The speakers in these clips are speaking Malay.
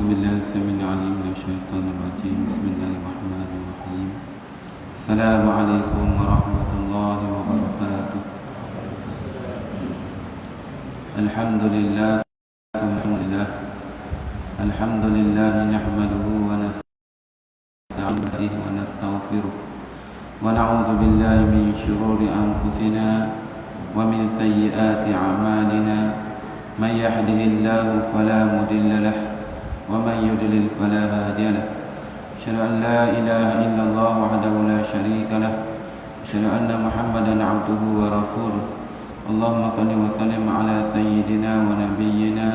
بالله السميع العليم من الشيطان الرجيم. بسم الله الرحمن الرحيم. السلام عليكم ورحمة الله وبركاته. الحمد لله الحمد لله نحمده ونستعينه ونستغفره ونعوذ بالله من شرور أنفسنا ومن سيئات أعمالنا. من يهده الله فلا مضل له ومن يضلل فلا هادي له. أشهد أن لا إله إلا الله وحده لا شريك له. أشهد أن محمدا عبده ورسوله. اللهم صل وسلم على سيدنا ونبينا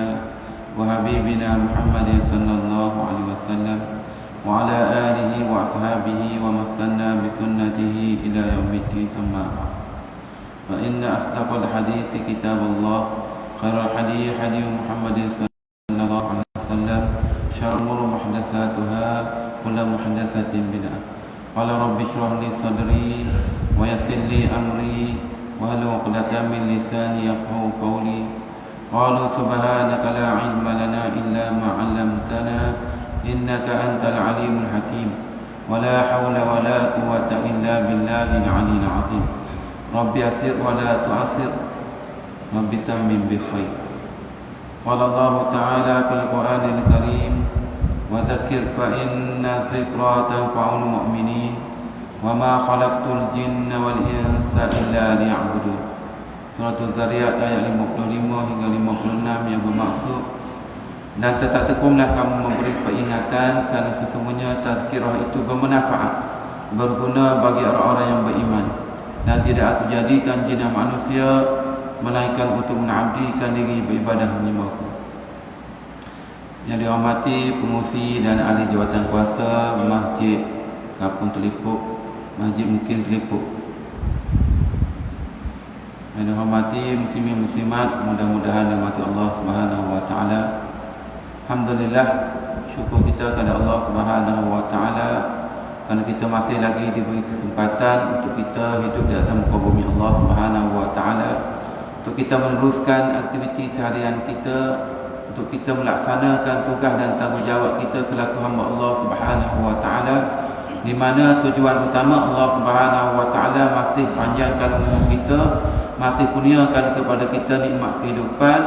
وحبيبنا محمد صلى الله عليه وسلم وعلى آله وأصحابه ومن استنى بسنته إلى يوم الدين. أما بعد، فإن أصدق الحديث كتاب الله، خير الحديث حديث محمد صلى الله عليه وسلم، شر الأمور محدثاتها، كل محدثة بدعة. قال رب اشرح لي صدري ويسر لي أمري واحلل عقدة من لساني يفقهوا قولي. قالوا سبحانك لا علم لنا إلا ما علمتنا إنك أنت العليم الحكيم. ولا حول ولا قوة إلا بالله العلي العظيم. رب يسر ولا تعسر، رب تمم بخير. قال الله تعالى في القرآن الكريم: وذكر فإن الذكرى تنفع المؤمنين وما خلقت الجن والإنس إلا ليعبدون. Surah Az-Zariyat ayat 55 hingga 56 yang bermaksud, dan tetap tekunlah kamu memberi peringatan, kerana sesungguhnya tazkirah itu bermanfaat, berguna bagi orang-orang yang beriman. Dan tidak aku jadikan jin dan manusia melainkan untuk mengabdikan diri beribadah menyembahku. Yang dihormati pengurusi dan ahli jawatan kuasa masjid Kapung Telipuk, masjid mungkin Telipuk. Yang dihormati muslimin muslimat, mudah-mudahan dirahmati Allah Subhanahu wa taala. Alhamdulillah, syukur kita kepada Allah Subhanahu wa taala kerana kita masih lagi diberi kesempatan untuk kita hidup di atas muka bumi Allah Subhanahu wa taala, untuk kita meneruskan aktiviti seharian kita, untuk kita melaksanakan tugas dan tanggungjawab kita selaku hamba Allah Subhanahu wa taala, di mana tujuan utama Allah Subhanahu wa taala masih panjangkan umur kita, masih kurniakan kepada kita nikmat kehidupan,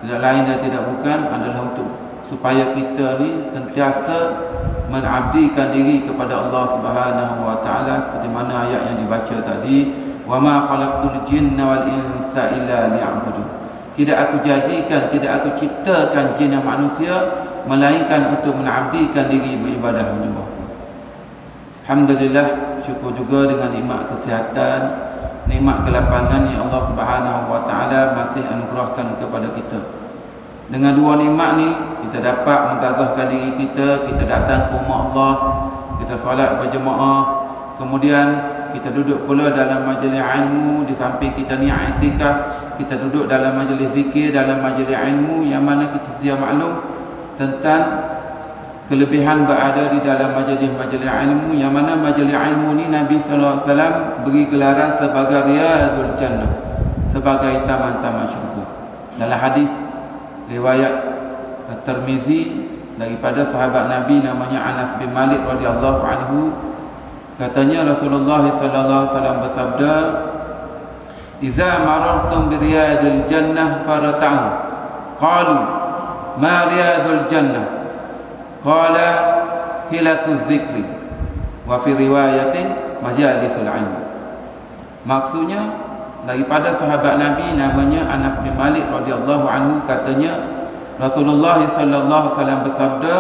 tidak lain dan tidak bukan adalah untuk supaya kita ni sentiasa mengabdikan diri kepada Allah Subhanahu wa taala, seperti mana ayat yang dibaca tadi, wa ma khalaqtul jinna wal insa illa liya'budun. Tidak aku jadikan, tidak aku ciptakan jin dan manusia melainkan untuk mengabdikan diri beribadah menyembah. Alhamdulillah, syukur juga dengan nikmat kesihatan, nikmat kelapangan yang Allah Subhanahu wa taala masih anugerahkan kepada kita. Dengan dua nikmat ni kita dapat menggagahkan diri kita, kita datang ke rumah Allah, kita solat berjemaah, kemudian kita duduk pula dalam majlis ilmu. Di samping kita niat i'tikaf, kita duduk dalam majlis zikir, dalam majlis ilmu, yang mana kita sedia maklum tentang kelebihan berada di dalam majlis-majlis ilmu, yang mana majlis ilmu ni Nabi sallallahu alaihi wasallam beri gelaran sebagai riyadul jannah, sebagai taman-taman syurga. Dalam hadis riwayat At-Tirmizi daripada sahabat Nabi namanya Anas bin Malik radhiyallahu anhu, katanya Rasulullah sallallahu alaihi wasallam bersabda, "Iza marartum bi riyadil jannah farata'u." Qalu, "Ma riyadul jannah?" Qala, "Hilakuz zikri." Wa fi riwayatin majalisul ilm. Maksudnya daripada sahabat Nabi namanya Anas bin Malik radhiyallahu anhu, katanya Rasulullah sallallahu alaihi wasallam bersabda,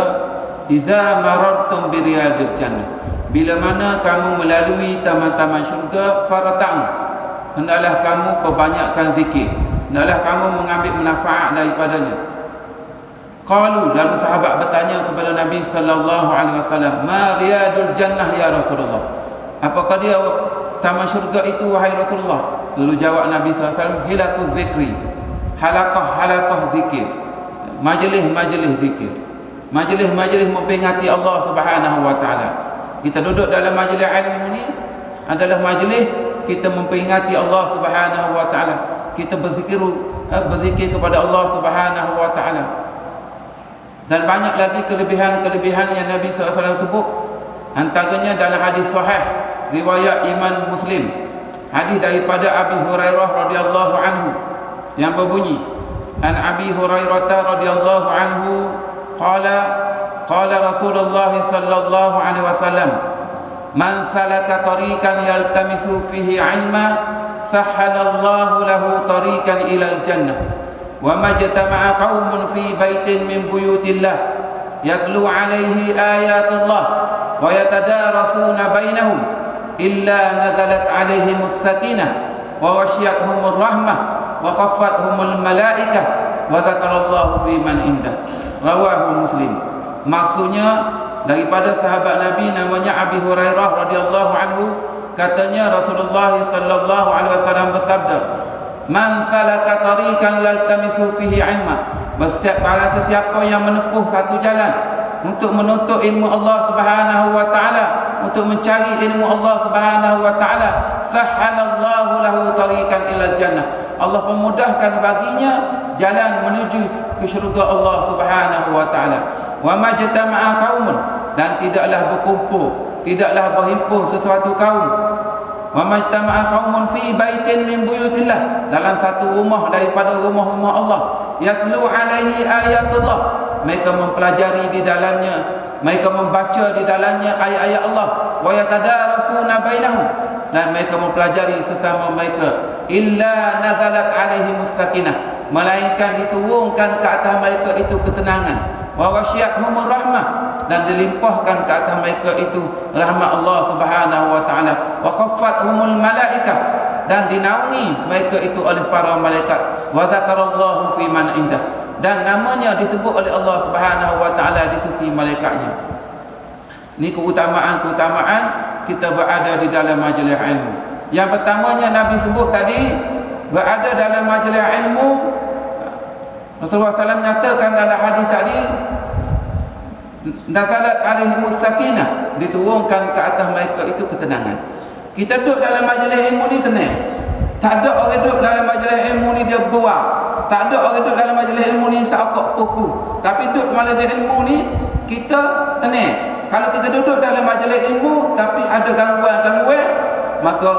"Iza marartum bi riyadil jannah." Bila mana kamu melalui taman-taman syurga, farata'u, hendaklah kamu perbanyakkan zikir, hendaklah kamu mengambil manfaat daripadanya. Qalu, lalu sahabat bertanya kepada Nabi sallallahu alaihi wasallam, "Ma riyadul jannah ya Rasulullah?" Apakah dia taman syurga itu wahai Rasulullah? Lalu jawab Nabi sallallahu alaihi wasallam, "Hilakuz zikri." Halaqah-halaqah zikir, majlis-majlis zikir, majlis-majlis memperingati Allah Subhanahu wa taala. Kita duduk dalam majlis ilmu ni adalah majlis kita memperingati Allah Subhanahu wa taala. Kita berzikir kepada Allah Subhanahu wa taala. Dan banyak lagi kelebihan-kelebihan yang Nabi SAW sebut. Antaranya dalam hadis sahih riwayat Imam Muslim, hadis daripada Abi Hurairah radhiyallahu anhu yang berbunyi, an Abi Hurairah radhiyallahu anhu qala Rasulullah sallallahu alaihi wasallam, man salaka tariqan yaltamisu fihi ilma sahhalallahu lahu tariqan ilal jannah wa majtama'a qaumun fi baitin min buyutillah yatlu alaihi ayatullah wa yatadarasuna bainahum illa nazalat alaihimus sakinah wa ghashiyatuhumur rahmah wa khaffatuhumul malaikah wa zakarallahu fi man indah. Rawahu Muslim. Maksudnya daripada sahabat Nabi namanya Abi Hurairah radhiyallahu anhu, katanya Rasulullah sallallahu alaihi wasallam bersabda, man salaka tariqan yaltamisu fihi ilma, sesiapa yang menempuh satu jalan untuk menuntut ilmu Allah Subhanahu wa taala, untuk mencari ilmu Allah Subhanahu wa taala, sahhalallahu lahu tariqan ila jannah, Allah memudahkan baginya jalan menuju ke syurga Allah Subhanahu wa taala. Wa majtama'a qaumun, dan tidaklah berkumpul, tidaklah berhimpun sesuatu kaum, wa majtama'a qaumun fi baitin min buyutillah, dalam satu rumah daripada rumah-rumah Allah, yatlu alaihi ayatullah, mereka mempelajari di dalamnya, mereka membaca di dalamnya ayat-ayat Allah, wa yatadarasuna bainahum, dan mereka mempelajari sesama mereka, illa nazalat alaihimus sakinah, melainkan diturunkan ke atas mereka itu ketenangan, wa ghashiyatuhumur rahmah, dan dilimpahkan ke atas mereka itu rahmat Allah Subhanahu wa taala, wa khaffatuhumul malaikah, dan dinaungi mereka itu oleh para malaikat, wa zakarallahu fi man indah, dan namanya disebut oleh Allah Subhanahu wa taala di sisi malaikatnya. Ini keutamaan-keutamaan kita berada di dalam majlis ilmu. Yang pertamanya Nabi sebut tadi, berada dalam majlis ilmu. Rasulullah SAW nyatakan dalam hadis tadi, nazalat alaihimus sakinah, diturunkan ke atas mereka itu ketenangan. Kita duduk dalam majlis ilmu ni tenang. Tak ada orang duduk dalam majlis ilmu ni dia buat. Tak ada orang duduk dalam majlis ilmu ni sakok pupu. Tapi duduk majlis ilmu ni kita tenang. Kalau kita duduk dalam majlis ilmu tapi ada gangguan-gangguan, maka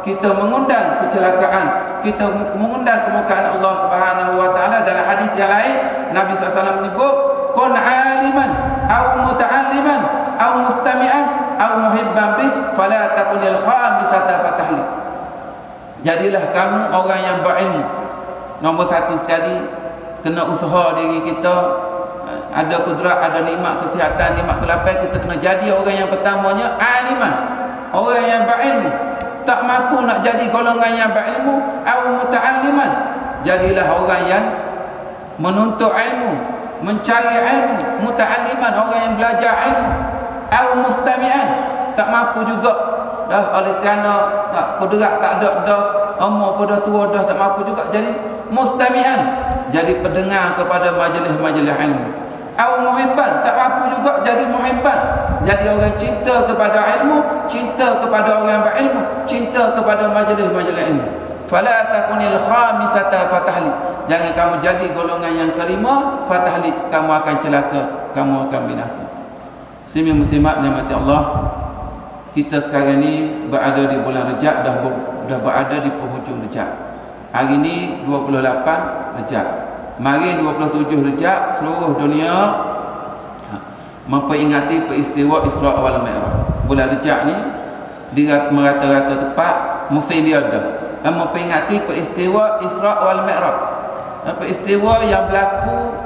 kita mengundang kecelakaan, kita mengundang kemurkaan Allah Subhanahu wa taala. Dalam hadis yang lain Nabi SAW menyebut, kun aliman aw muta'alliman aw mustami'an aw muhibban bih fala takunil khamisata fatahli. Jadilah kamu orang yang berilmu. Nombor satu sekali, kena usaha diri kita. Ada kudrat, ada nikmat kesihatan, nikmat kelapai, kita kena jadi orang yang pertamanya aliman, orang yang berilmu. Tak mampu nak jadi golongan yang berilmu, au muta'alliman, jadilah orang yang menuntut ilmu, mencari ilmu, muta'alliman, orang yang belajar ilmu, au mustami'an, tak mampu juga dah oleh kerana kudrat tak ada dah, umur pun dah tua dah, tak mampu juga, jadi mustami'an, jadi pendengar kepada majlis-majlis ilmu. Au muhibban, tak mampu juga jadi muhibban, jadi orang cinta kepada ilmu, cinta kepada orang yang berilmu, cinta kepada majlis-majlis ilmu. Fala takunil khamisata fatahli, jangan kamu jadi golongan yang kelima, fatahli, kamu akan celaka, kamu akan binasa. Muslimin muslimat nikmati Allah, kita sekarang ni berada di bulan Rejab, dah berada di penghujung Rejab. Hari ni 28 Rejab. Mari 27 Rejab, seluruh dunia memperingati peristiwa Isra' wal Mi'raj. Bulan Rejab ni di merata-rata tempat musim dia ada memperingati peristiwa Isra' wal Mi'raj. Peristiwa yang berlaku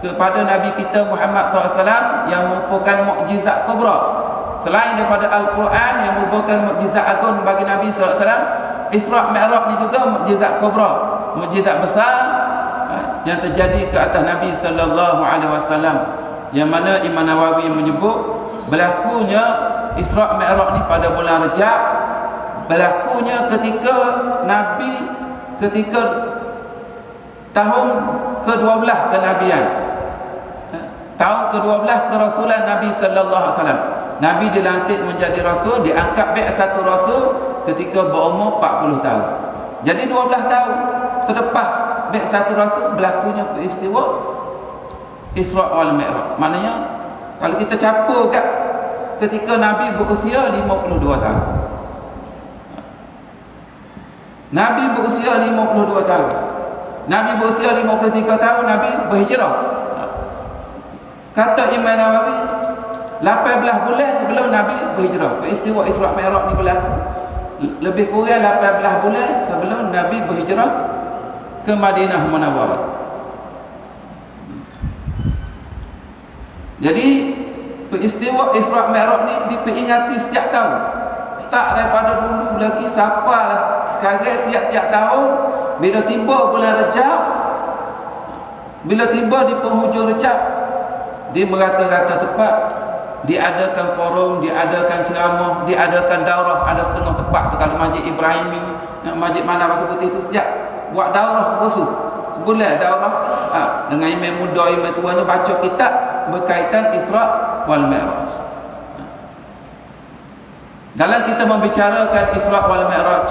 kepada Nabi kita Muhammad SAW yang merupakan mukjizat kubra. Selain daripada Al-Quran yang merupakan mukjizat agung bagi Nabi SAW, Isra' Mi'raj ni juga mukjizat kubra, mukjizat besar yang terjadi ke atas Nabi sallallahu alaihi wasallam, yang mana Imam Nawawi menyebut berlakunya Isra' Mi'raj ni pada bulan Rejab, berlakunya ketika Nabi, ketika tahun ke-12 kenabian, tahun ke-12 kerasulan Nabi sallallahu alaihi wasallam. Nabi dilantik menjadi rasul, diangkat satu rasul ketika berumur 40 tahun. Jadi 12 tahun selepas satu rasul berlakunya peristiwa Isra' wal Mi'raj. Maknanya kalau kita capur kat ketika Nabi berusia 52 tahun. Nabi berusia 52 tahun. Nabi berusia 53 tahun Nabi berhijrah. Kata Imam Nawawi 18 bulan sebelum Nabi berhijrah. Peristiwa Isra' Mi'raj ni berlaku lebih kurang 18 bulan sebelum Nabi berhijrah ke Madinah Munawwarah. Jadi peristiwa Isra' Mi'raj ni diperingati setiap tahun. Start daripada dulu lagi sampailah sekarang tiap-tiap tahun bila tiba bulan Rejab, bila tiba di penghujung Rejab, di merata-rata tempat diadakan forum, diadakan ceramah, diadakan daurah. Ada setengah tempat tu kalau Masjid Ibrahim ini, Masjid mana sebut itu setiap buat daurah khusus sebulan daurah dengan imam muda, imam tuanya baca kitab berkaitan Isra' wal Mi'raj. Dalam kita membicarakan Isra' wal Mi'raj,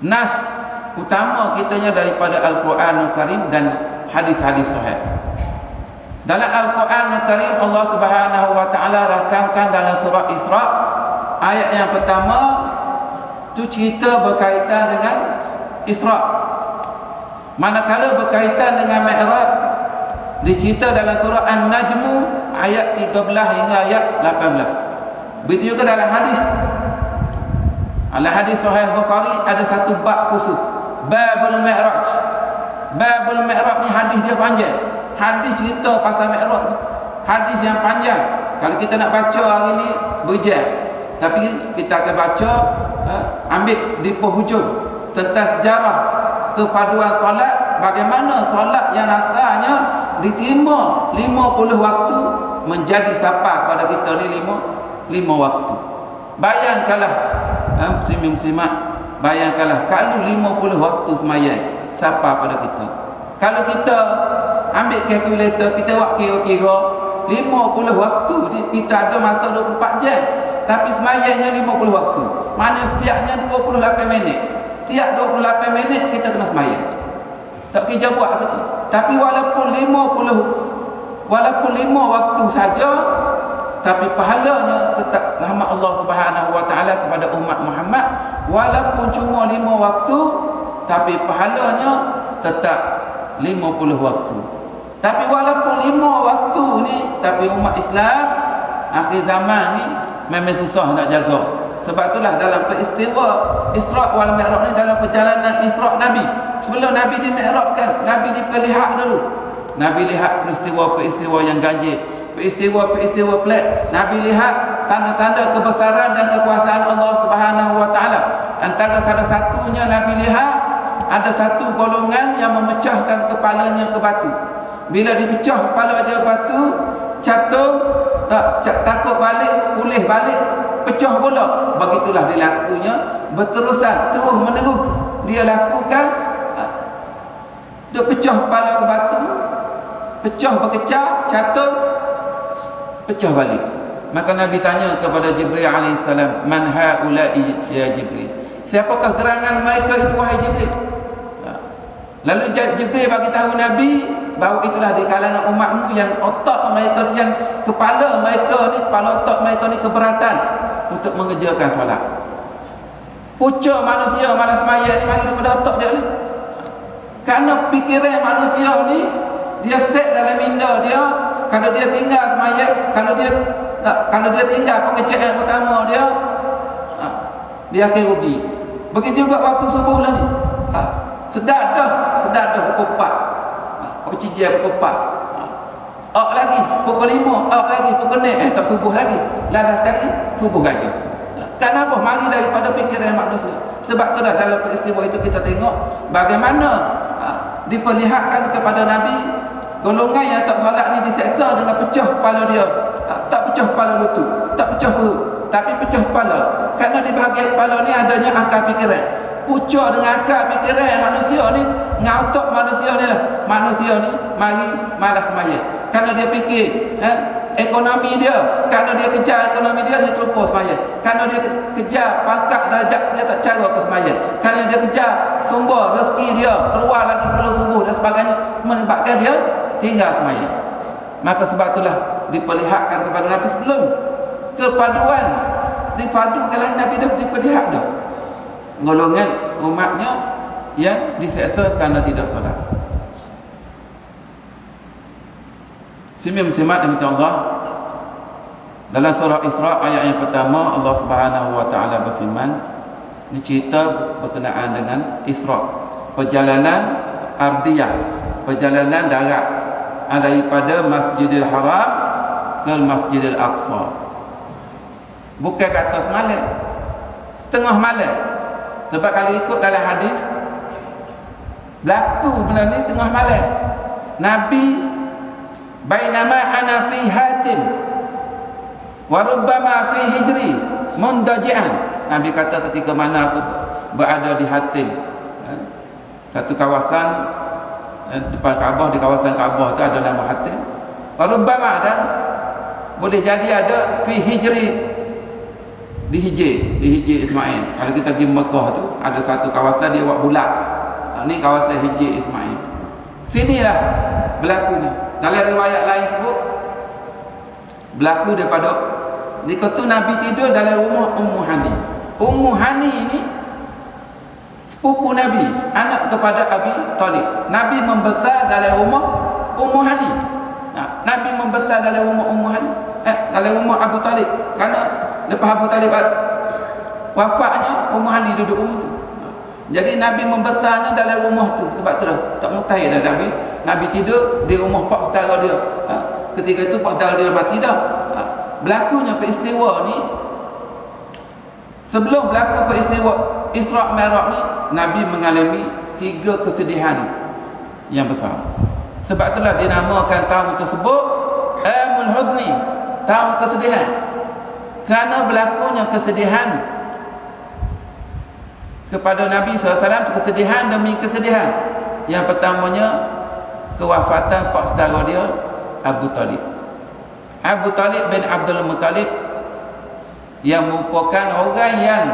nas utama kitanya daripada Al-Quranul Karim dan hadis-hadis sahih. Dalam Al-Quranul Karim Allah Subhanahu wa taala rakamkan dalam surah Isra' ayat yang pertama tu cerita berkaitan dengan Isra'. Manakala berkaitan dengan Mi'raj dicerita dalam surah An-Najmu ayat 13 hingga ayat 18. Begitu juga dalam hadis. Dalam hadis sahih Bukhari ada satu bab khusus, Babul Mi'raj. Babul Mi'raj ni hadis dia panjang. Hadis cerita pasal Mi'raj ni hadis yang panjang. Kalau kita nak baca hari ni berjam. Tapi kita akan baca ambil di penghujung tentang sejarah kefaduan solat, bagaimana solat yang asalnya diterima 50 waktu menjadi sampai pada kita ni 5 waktu. Bayangkanlah muslim-muslimat, bayangkanlah kalau 50 waktu semayang sampai pada kita. Kalau kita ambil kalkulator, kita buat kira-kira 50 waktu, kita ada masa 24 jam tapi semayangnya 50 waktu. Mana setiapnya 28 minit. Tiap 28 minit kita kena semayang. Tak kerja buat kata. Tapi walaupun 5 waktu saja, tapi pahalanya tetap rahmat Allah Subhanahu wa taala kepada umat Muhammad. Walaupun cuma 5 waktu, tapi pahalanya tetap 50 waktu. Tapi walaupun 5 waktu ni, tapi umat Islam akhir zaman ni memang susah nak jaga. Sebab itulah dalam peristiwa Isra' wal Mi'raj ni, dalam perjalanan Isra' Nabi, sebelum Nabi di-mi'rajkan, Nabi diperlihat dulu. Nabi lihat peristiwa-peristiwa yang ganjil, peristiwa-peristiwa pelik. Nabi lihat tanda-tanda kebesaran dan kekuasaan Allah Subhanahu wa taala. Antara salah satunya Nabi lihat ada satu golongan yang memecahkan kepalanya ke batu. Bila dipecah kepala dia batu, catung, takut balik, pulih balik, pecah pula. Begitulah dilakunya berterusan, terus menerus dia lakukan. Dia pecah kepala ke batu, pecah berkecah, catung, pecah balik. Maka Nabi tanya kepada Jibril alaihissalam, man haula'i ya Jibril, siapakah gerangan mereka itu wahai Jibril? Lalu Jibril bagi tahu Nabi bahawa itulah di kalangan umatmu yang otak mereka, yang kepala mereka ni, kepala otak mereka ni keberatan untuk mengerjakan solat. Pucuk manusia malas sembahyang ni mari daripada otak dia lah. Kerana fikiran manusia ni dia set dalam minda dia, kalau dia tinggal sembahyang, kalau dia tinggal pekerjaan utama dia, dia akan rugi. Begitu juga waktu subuh lah ni. Sedar dah pukul 4. Percijian pukul 4. Lagi pukul 5, lagi pukul 6, tak subuh lagi. Lalas sekali subuh gajah. Kenapa? Mari daripada fikiran manusia. Sebab tu dah dalam peristiwa itu kita tengok bagaimana diperlihatkan kepada Nabi golongan yang tak solat ni diseksa dengan pecah kepala dia. Tak pecah kepala lutut, tak pecah perut, tapi pecah kepala. Kerana di bahagian kepala ni adanya akal fikiran. Pucuk dengan akal fikiran manusia ni, dengan otak manusia ni lah. Manusia ni mari malas sembahyang. Kerana dia fikir ekonomi dia. Kerana dia kejar ekonomi dia, dia terlupa sembahyang. Kerana dia kejar pangkat darjat, dia tak cara ke sembahyang. Kerana dia kejar sumber rezeki dia, keluar lagi sebelum subuh dan sebagainya, menyebabkan dia tinggal sembahyang. Maka sebab itulah diperlihatkan kepada Nabi sebelum kepaduan dipadukan lagi, Nabi dah diperlihat dah golongan umatnya yang diseksa kerana tidak solat. Muslimat demi Allah, dalam surah Isra ayat yang pertama Allah Subhanahu wa taala berfirman, ini cerita berkenaan dengan Isra, perjalanan ardiyah, perjalanan darat daripada Masjidil Haram ke Masjidil Aqsa. Bukan ke atas malam, setengah malam. Sebab kalau ikut dalam hadis berlaku benda ni tengah malam. Nabi bainama ana fi hatim wa rubbama fi hijri mundaji'an. Nabi kata ketika mana aku berada di Hatim, satu kawasan depan Kaabah, di kawasan Kaabah tu ada nama Hatim. Wa rubbama, dan boleh jadi ada fi hijri, di Hijri Ismail. Kalau kita pergi Mekah tu ada satu kawasan dia buat bulat. Ni kawasan Hijri Ismail. Sinilah berlakunya. Dalam riwayat lain sebut berlaku daripada ketika tu Nabi tidur dalam rumah Ummu Hani. Ummu Hani ini sepupu Nabi, anak kepada Abi Talib. Nabi membesar dalam rumah Ummu Hani. Nabi membesar dalam rumah Ummu Hani, dalam rumah Abu Talib. Kerana lepas Abu Talib wafatnya, Ummu Hani duduk rumah tu. Jadi Nabi membesarnya dalam rumah tu. Sebab tu tak mustahil dah Nabi tidur di rumah pak saudara dia. Ketika itu pak saudara dia mati dah. Berlakunya peristiwa ni, sebelum berlaku peristiwa Isra' Mi'raj ni, Nabi mengalami 3 kesedihan yang besar. Sebab itulah dinamakan tahun tersebut Amul Huzni, tahun kesedihan. Kerana berlakunya kesedihan kepada Nabi SAW, kesedihan demi kesedihan. Yang pertamanya kewafatan pak saudara dia Abu Talib. Abu Talib bin Abdul Muttalib yang merupakan orang yang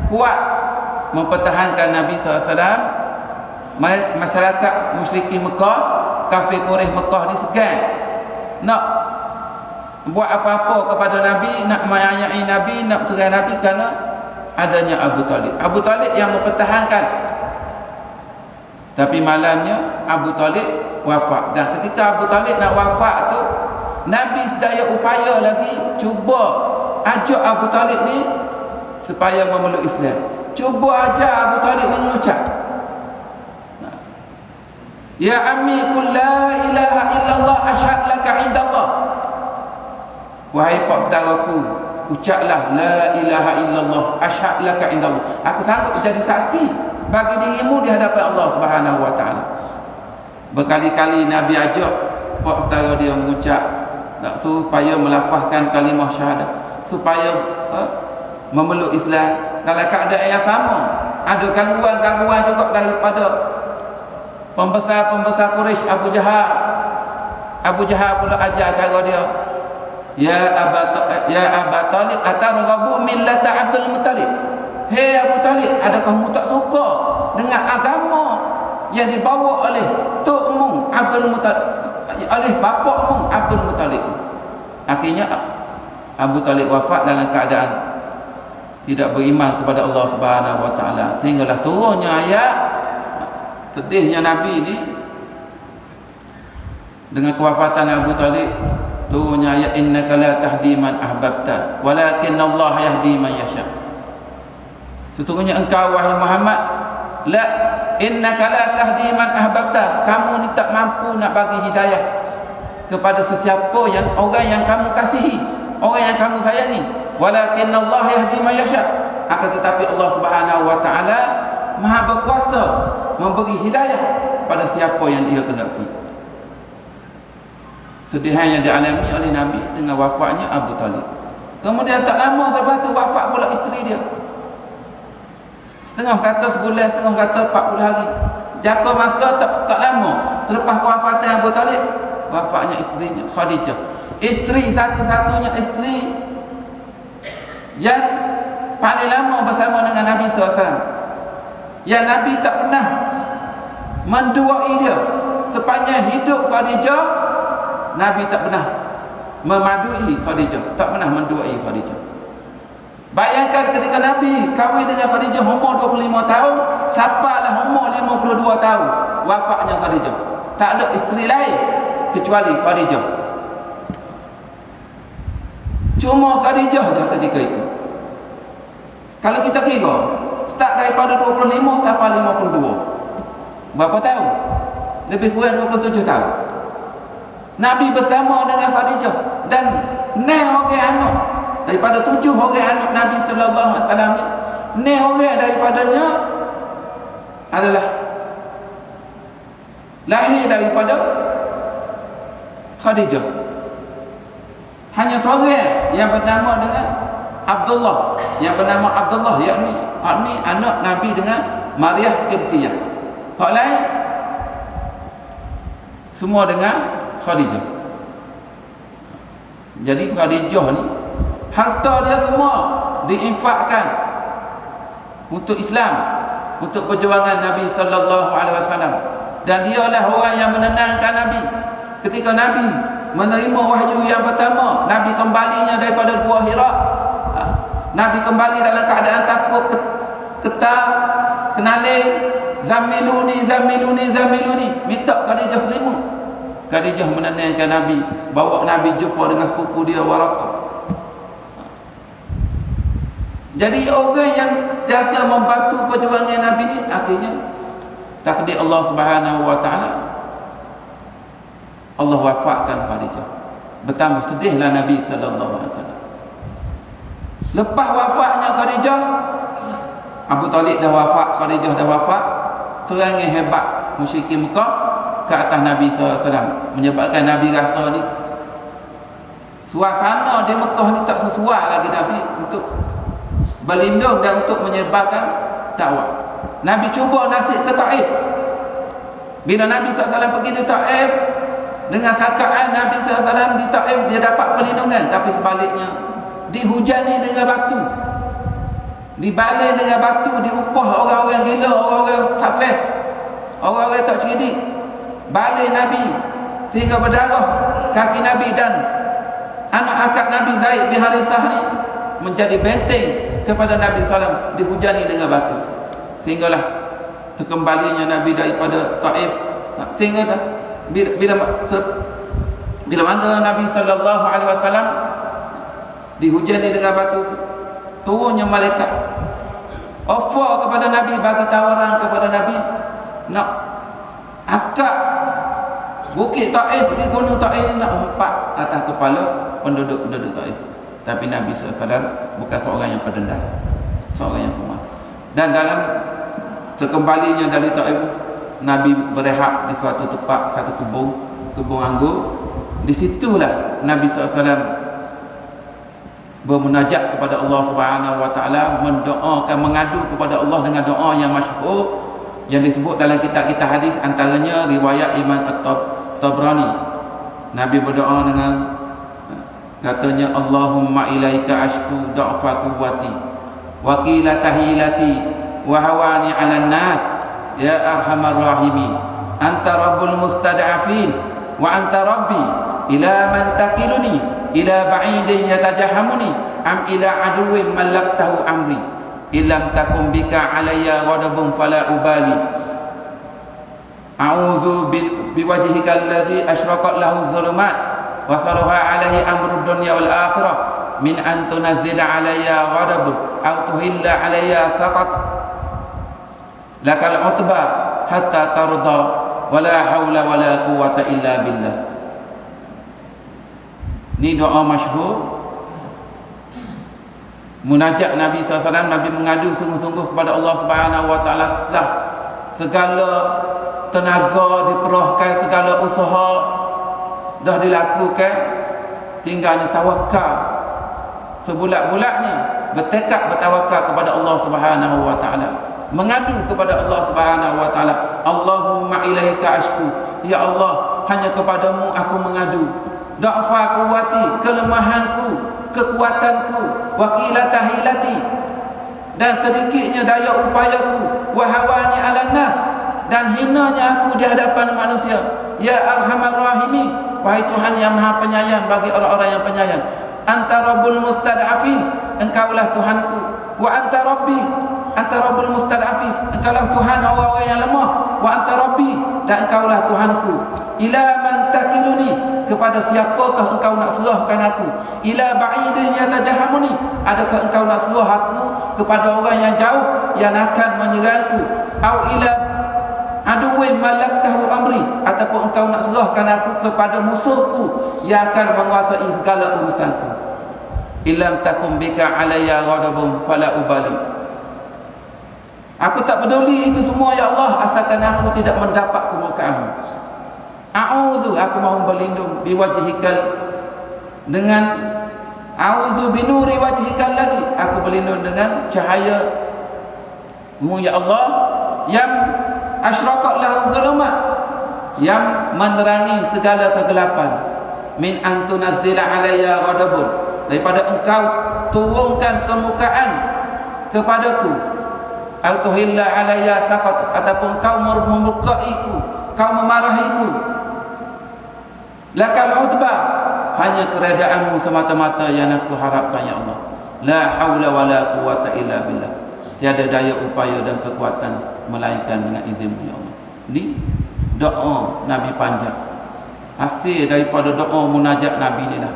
kuat mempertahankan Nabi SAW. Masyarakat musyrikin Mekah, kafir Quraisy Mekah ni segan nak buat apa-apa kepada Nabi, nak menyayai Nabi, nak cerai Nabi, kerana adanya Abu Talib. Abu Talib yang mempertahankan. Tapi malamnya Abu Talib wafat. Dan ketika Abu Talib nak wafat tu, Nabi sedaya upaya lagi cuba ajak Abu Talib ni supaya memeluk Islam. Cuba ajar Abu Talib ni mengucap, ya ammi qul la ilaha illallah asyhadu laka indallah. Wahai pak saudaraku, ucaplah la ilaha illallah asyhadu laka indallah. Aku sanggup jadi saksi bagi dirimu di hadapan Allah Subhanahu wa taala. Berkali-kali Nabi ajak pak saudara dia mengucap supaya melafazkan kalimah syahadah, supaya memeluk Islam dalam keadaan yang sama. Ada gangguan-gangguan juga daripada pembesar-pembesar Quraisy. Abu Jahal pula ajar cara dia, ya Aba Talib atarghabu millata Abdul Muttalib. Hei Abu Talib, adakah kamu tak suka dengan agama yang dibawa oleh tukmu Abdul Muttalib, oleh bapakmu Abdul Muttalib? Akhirnya Abu Talib wafat dalam keadaan tidak beriman kepada Allah Subhanahu wa taala. Sehinggalah turunnya ayat sedihnya Nabi ni dengan kewafatan Abu Talib. Turunnya ayat innaka la tahdi man ahbabta walakin Allah yahdi man yasha. Sesungguhnya engkau wahai Muhammad, la innaka la tahdi man ahbabta, kamu ni tak mampu nak bagi hidayah kepada sesiapa yang orang yang kamu kasihi, orang yang kamu sayangi. Walakin Allah yahdi man yasha, akan tetapi Allah Subhanahu wa taala Maha berkuasa memberi hidayah pada siapa yang Dia kehendaki. Sedihan yang dialami oleh Nabi dengan wafatnya Abu Talib. Kemudian tak lama sahabat tu wafat pula isteri dia. Setengah kata sebulan, setengah kata 40 hari. Jangka masa tak lama selepas kewafatan Abu Talib, wafatnya isterinya Khadijah. isteri satu-satunya isteri yang paling lama bersama dengan Nabi SAW, yang Nabi tak pernah menduai dia sepanjang hidup Khadijah. Nabi tak pernah memadui Khadijah, tak pernah menduai Khadijah. Bayangkan ketika Nabi kahwin dengan Khadijah umur 25 tahun, sampailah umur 52 tahun wafatnya Khadijah. Tak ada isteri lain kecuali Khadijah. Cuma Khadijah dah ketika itu. Kalau kita kira, start daripada 25 sampai 52, berapa tahun? Lebih kurang 27 tahun Nabi bersama dengan Khadijah. Dan 6 orang anak daripada 7 orang anak Nabi sallallahu alaihi wasallam ni, 6 orang daripadanya adalah lahir daripada Khadijah. Hanya seorang yang bernama dengan Abdullah, yakni anak Nabi dengan Maryam Qibtiyah. Hak lain semua dengan Khadijah. Jadi Khadijah ni harta dia semua diinfakkan untuk Islam, untuk perjuangan Nabi sallallahu alaihi wasallam. Dan dialah orang yang menenangkan Nabi ketika Nabi menerima wahyu yang pertama. Nabi kembalinya daripada Gua Hira, Nabi kembali dalam keadaan takut, ketar, kenaling, zamiluni, minta Khadijah selimut. Khadijah menenangkan Nabi, bawa Nabi jumpa dengan sepupu dia Waraqah. Jadi orang yang jasa membantu perjuangan Nabi ni, akhirnya takdir Allah Subhanahu wa taala, Allah wafatkan Khadijah. Bertambah sedihlah Nabi sallallahu alaihi wasallam. Lepas wafatnya Khadijah, Abu Talib dah wafat, Khadijah dah wafat. Serangan hebat musyrikin Mekah ke atas Nabi SAW, menyebabkan Nabi rasa ni suasana di Mekah ni tak sesuai lagi Nabi untuk berlindung dan untuk menyebarkan dakwah. Nabi cuba nasib ke Taif. Bila Nabi SAW pergi di Taif, dengan sakaan Nabi SAW di Taif, dia dapat perlindungan. Tapi sebaliknya, dihujani dengan batu, dibalai dengan batu, diupah orang-orang gila, orang-orang safeh, orang-orang tak cerdik. Balai Nabi sehingga berdarah kaki Nabi, dan anak angkat Nabi Zaid bin Harithah ni menjadi benteng kepada Nabi SAW, dihujani dengan batu. Sehinggalah sekembalinya Nabi daripada Taif, sehingga bila mana Nabi sallallahu alaihi wasallam dihujani dengan batu, turunnya malaikat offer kepada Nabi, bagi tawaran kepada Nabi nak akad bukit Taif di gunung Taif, nak empat atas kepala penduduk-penduduk Taif. Tapi Nabi SAW bukan seorang yang pendendam, seorang yang kuat. Dan dalam sekembalinya dari Taif, Nabi berehat di suatu tempat, satu kebun anggur. Di situlah Nabi SAW bermunajat kepada Allah Subhanahu wa taala, mendoakan, mengadu kepada Allah dengan doa yang masyhur yang disebut dalam kitab-kitab hadis, antaranya riwayat Imam At-Tabrani. Nabi berdoa dengan katanya, Allahumma ilaika ashku da'fa quwwati wa qilata hilati wa hawani 'alan nas ya arhamar rahimin, anta rabbul mustad'afin wa anta rabbi ila man takiluni ila ba'idin yatajahamuni am ila aduwwin malaktahu amri illam takum bika alayya ghadabun fala ubali a'udzu biwajhika alladhi asyraqat lahu dhulumat wa saruha alaihi amrud dunya wal akhirah min an tunazzila alayya ghadabun aw tuhilla alayya saqat lakal utba hatta tarda wala haula wala quwwata illa billah. Ini doa masyhur munajat Nabi SAW. Nabi mengadu sungguh-sungguh kepada Allah Subhanahu wa taala. Segala tenaga diperlukan, segala usaha dah dilakukan, tinggalnya tawakal sebulat-bulatnya, bertekad bertawakal kepada Allah Subhanahu wa taala, mengadu kepada Allah Subhanahu wa taala. Allahumma ilaika ashku, ya Allah, hanya kepadamu aku mengadu. da'fa quwwati, kelemahanku, kekuatanku, wa qilata hilati, dan sedikitnya daya upayaku, wa hawani 'alan nas, dan hinanya aku di hadapan manusia. Ya arhamar rahimin, wahai Tuhan yang maha penyayang bagi orang-orang yang penyayang. Anta rabbul mustad'afin, engkaulah Tuhanku. Wa anta rabbi, anta rabbul mustad'afin, engkaulah Tuhan orang-orang yang lemah. Wa anta rabbi, dan engkaulah Tuhanku. Ila man takiluni, kepada siapakah engkau nak serahkan aku? Ila ba'idin yatajahamuni, adakah engkau nak serah aku kepada orang yang jauh yang akan menyerangku? Au ila aduwin malaktahu amri, ataupun engkau nak serahkan aku kepada musuhku yang akan menguasai segala urusanku. Illam takum bika alayya ghadabun fala ubali, aku tak peduli itu semua ya Allah, asalkan aku tidak mendapat kemurkaan-Mu. A'udzu, aku mohon berlindung biwajhikal, dengan a'udzu binuri wajhikal ladzi, aku berlindung dengan cahaya-Mu ya Allah, yang asyraqat lahu zulumat, yang menerangi segala kegelapan. Min antunazzila alayya ghadabun, daripada engkau turunkan kemurkaan kepadaku. Al-tuhilla alayya saqat, ataupun engkau memurkaiku, kau memarahiku. Lakal utba, hanya keredaanmu semata-mata yang aku harapkan ya Allah. La haula wala quwata illa billah, tiada daya upaya dan kekuatan melainkan dengan izin-Mu ya Allah. Ini doa Nabi panjang, hasil daripada doa munajat Nabi ni lah.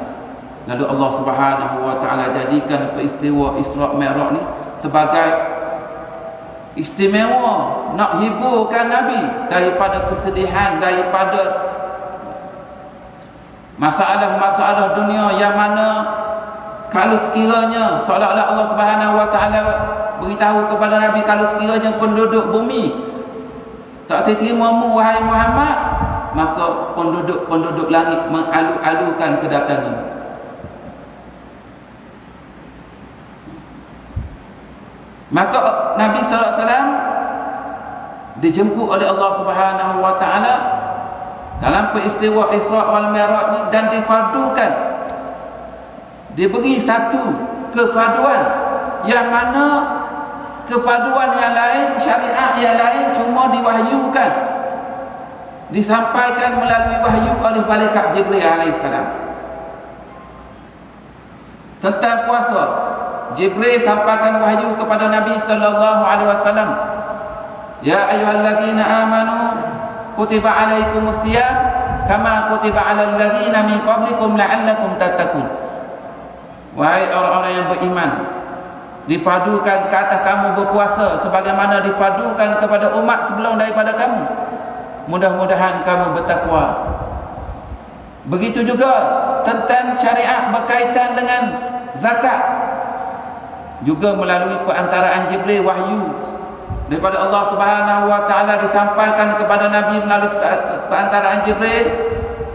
Lalu Allah Subhanahu wa taala jadikan peristiwa Isra' Mi'raj ni sebagai istimewa, nak hiburkan Nabi daripada kesedihan, daripada masalah-masalah dunia yang mana kalau sekiranya seolah-olah Allah Subhanahu wa taala beritahu kepada Nabi, kalau sekiranya penduduk bumi tak seterimamu wahai Muhammad, maka penduduk langit mengalu-alukan kedatanganmu. Maka Nabi sallallahu alaihi wasallam dijemput oleh Allah Subhanahu wa taala dalam peristiwa Isra' wal Mi'raj ni, dan difardukan, diberi satu kefarduan yang mana kefarduan yang lain, syariat yang lain cuma diwahyukan, disampaikan melalui wahyu oleh malaikat Jibril alaihissalam. Tentang puasa, Jibril sampaikan wahyu kepada Nabi sallallahu alaihi wasallam, ya ayyuhalladzina amanu kutiba alaikumus siyam kama kutiba alal ladzina min qablikum la'allakum tattaqun. Wahai orang-orang yang beriman, difadukan ke atas kamu berpuasa sebagaimana difadukan kepada umat sebelum daripada kamu, mudah-mudahan kamu bertakwa. Begitu juga tentang syariat berkaitan dengan zakat, juga melalui perantaraan Jibril, wahyu daripada Allah Subhanahu wa taala disampaikan kepada Nabi melalui perantaraan Jibril.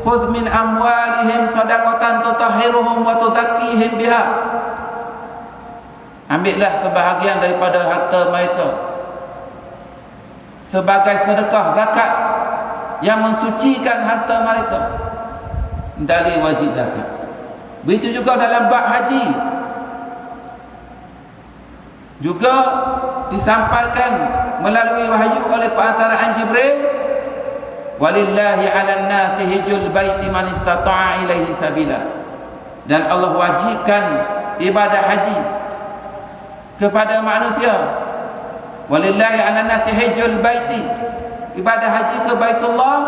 Khudz min amwalihim shadaqatan tutahhiruhum wa tuzakkihim biha, ambillah sebahagian daripada harta mereka sebagai sedekah zakat yang mensucikan harta mereka, dalil wajib zakat. Begitu juga dalam bab haji, juga disampaikan melalui wahyu oleh perantaraan Jibril, walillahi 'alan nasi hijjul baiti man istata'a ilaihi sabila, dan Allah wajibkan ibadah haji kepada manusia. Walillahi 'alan nasi hijjul baiti, ibadah haji ke Baitullah,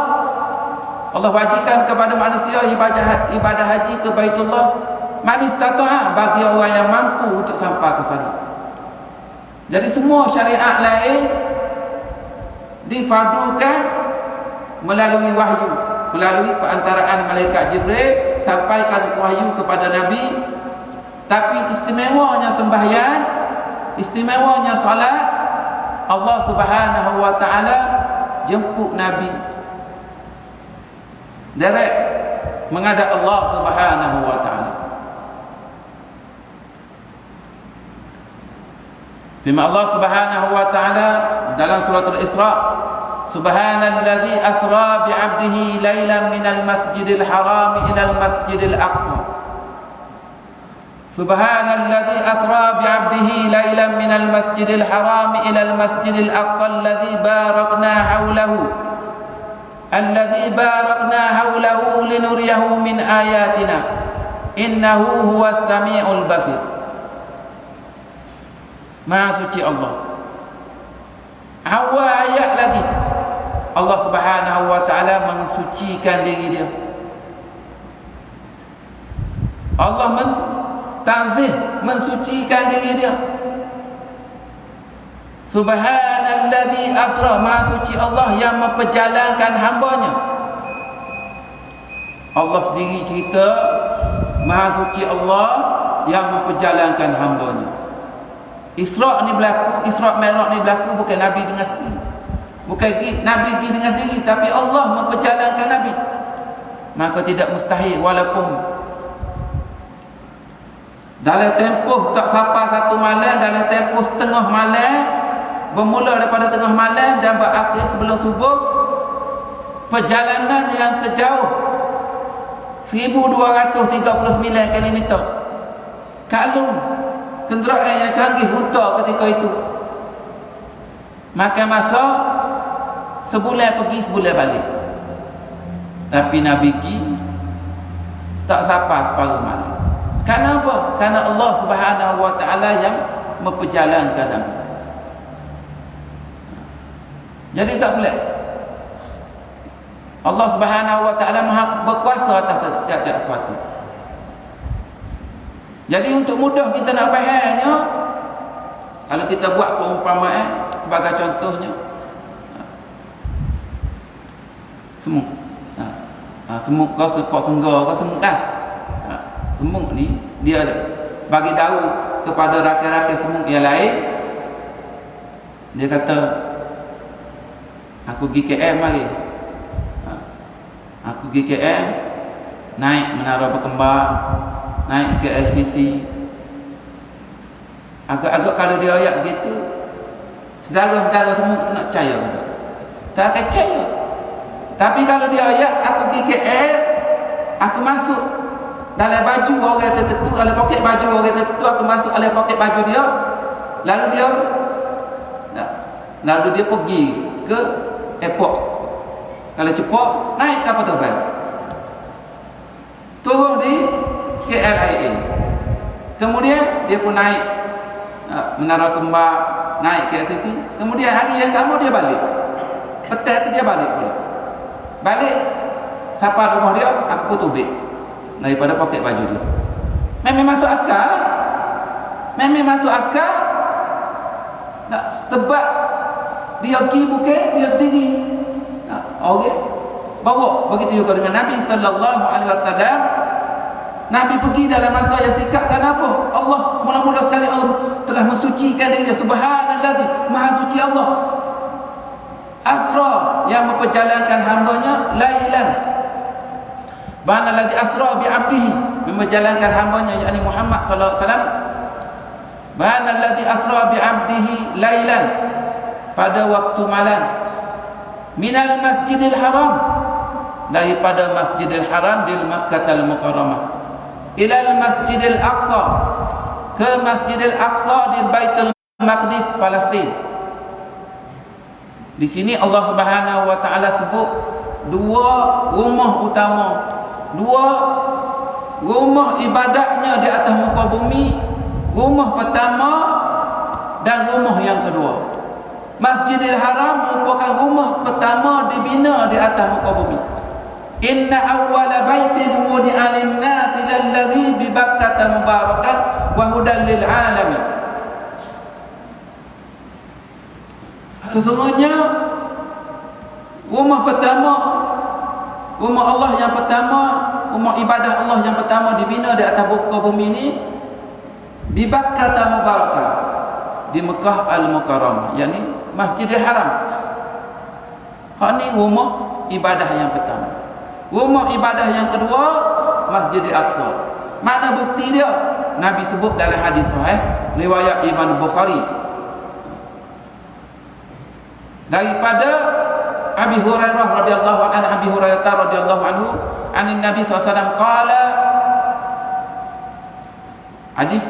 Allah wajibkan kepada manusia ibadah haji ke Baitullah man istata'a, bagi orang yang mampu untuk sampai ke sana. Jadi semua syariat lain difardukan melalui wahyu, melalui perantaraan malaikat Jibril, sampaikan wahyu kepada Nabi. Tapi istimewanya sembahyang, istimewanya salat, Allah Subhanahu wa taala jemput Nabi direct menghadap Allah Subhanahu wa taala. Firman Allah Subhanahu wa taala dalam surah Al-Isra, Subhanalladzi asra bi'abdihi lailan minal masjidil haram ilal masjidil aqsa. Subhanalladzi asra bi'abdihi lailan minal masjidil haram ilal masjidil aqsa alladzi barakna haulahu linuriyahu min ayatina innahu huwas samiul basir. Maha suci Allah. Awal ayat lagi Allah Subhanahu wa taala mensucikan diri dia. Allah mentanzih, mensucikan diri dia. Subhanalladzi asra, maha suci Allah yang memperjalankan hamba-Nya. Allah sendiri cerita maha suci Allah yang memperjalankan hamba-Nya. Isra' ni berlaku, Isra' Mi'raj ni berlaku bukan Nabi dengan sendiri. Bukan Nabi pergi dengan sendiri, tapi Allah memperjalankan Nabi. Maka tidak mustahil walaupun dalam tempoh tak sampai satu malam, dalam tempoh setengah malam, bermula daripada tengah malam dan berakhir sebelum subuh, perjalanan yang sejauh 1239 km. Kalau kenderaan yang canggih unta ketika itu, maka masa sebulan pergi sebulan balik. Tapi Nabi pergi tak sampai separuh malam. Kenapa? Kerana Allah Subhanahu wa taala yang memperjalankan Nabi. Jadi tak boleh. Allah Subhanahu wa taala Maha berkuasa atas setiap sesuatu. Jadi untuk mudah kita nak fahamnya, kalau kita buat perumpamaan sebagai contohnya, semut. Semut kau ke kau kengga kau semut dah. Semut ni dia bagi tahu kepada rakan-rakan semut yang lain. Dia kata, aku pergi KL mari. Aku pergi KL, naik Menara Berkembar, naik ke LCC. Agak-agak kalau dia ayat gitu, saudara-saudara semua kita nak percaya ke tak? Tak akan percaya. Tapi kalau dia ayat aku pergi KL, aku masuk dalam baju orang tertentu, dalam poket baju orang tertentu, aku masuk dalam poket baju dia, lalu dia pergi ke airport. Kalau cepat naik kapal terbang, turun di KLIA, kemudian dia pun naik Menara Kembar, naik ke LCC, kemudian hari yang sama dia balik. Petang tu dia balik pula. Balik sampai rumah dia, aku pun tubik daripada poket baju dia. Memang masuk akal lah. Memang masuk akal. Sebab dia pergi bukan dia sendiri. Okey. Bawa begitu juga dengan Nabi sallallahu alaihi wasallam. Nabi pergi dalam masa yang singkat. Kenapa? Allah mula-mula sekali Allah telah mensucikan diri. Subhanalladzi, maha suci Allah. Asra, yang memperjalankan hamba-Nya lailan. Subhanalladzi asra bi'abdihi, memperjalankan hamba-Nya yakni Muhammad sallallahu alaihi wasallam. Subhanalladzi asra bi'abdihi lailan, pada waktu malam. Minal Masjidil Haram, daripada Masjidil Haram di Makkahul Mukarramah, ilal Masjidil Aqsa, ke Masjidil Aqsa di Baitul Maqdis Palestin. Di sini Allah Subhanahu wa taala sebut dua rumah utama, dua rumah ibadahnya di atas muka bumi. Rumah pertama dan rumah yang kedua. Masjidil Haram merupakan rumah pertama dibina di atas muka bumi. Inna awwala baitin wudi'a lin-nasi lalladzi bi Bakkah mubarakan wa hudan lil alamin. Sesungguhnya rumah pertama, rumah Allah yang pertama, rumah ibadah Allah yang pertama dibina di atas muka bumi ini bi Bakkah mubarakan, di Mekah Al-Mukarramah, yakni Masjidil Haram. Hak ni rumah ibadah yang pertama. Rumah ibadah yang kedua Masjidil Aqsa. Mana bukti dia? Nabi sebut dalam hadis sahih riwayat Imam Bukhari, daripada Abi Hurairah radhiyallahu anhu, Abi Hurairah radhiyallahu anhu, anin Nabi SAW qala, hadis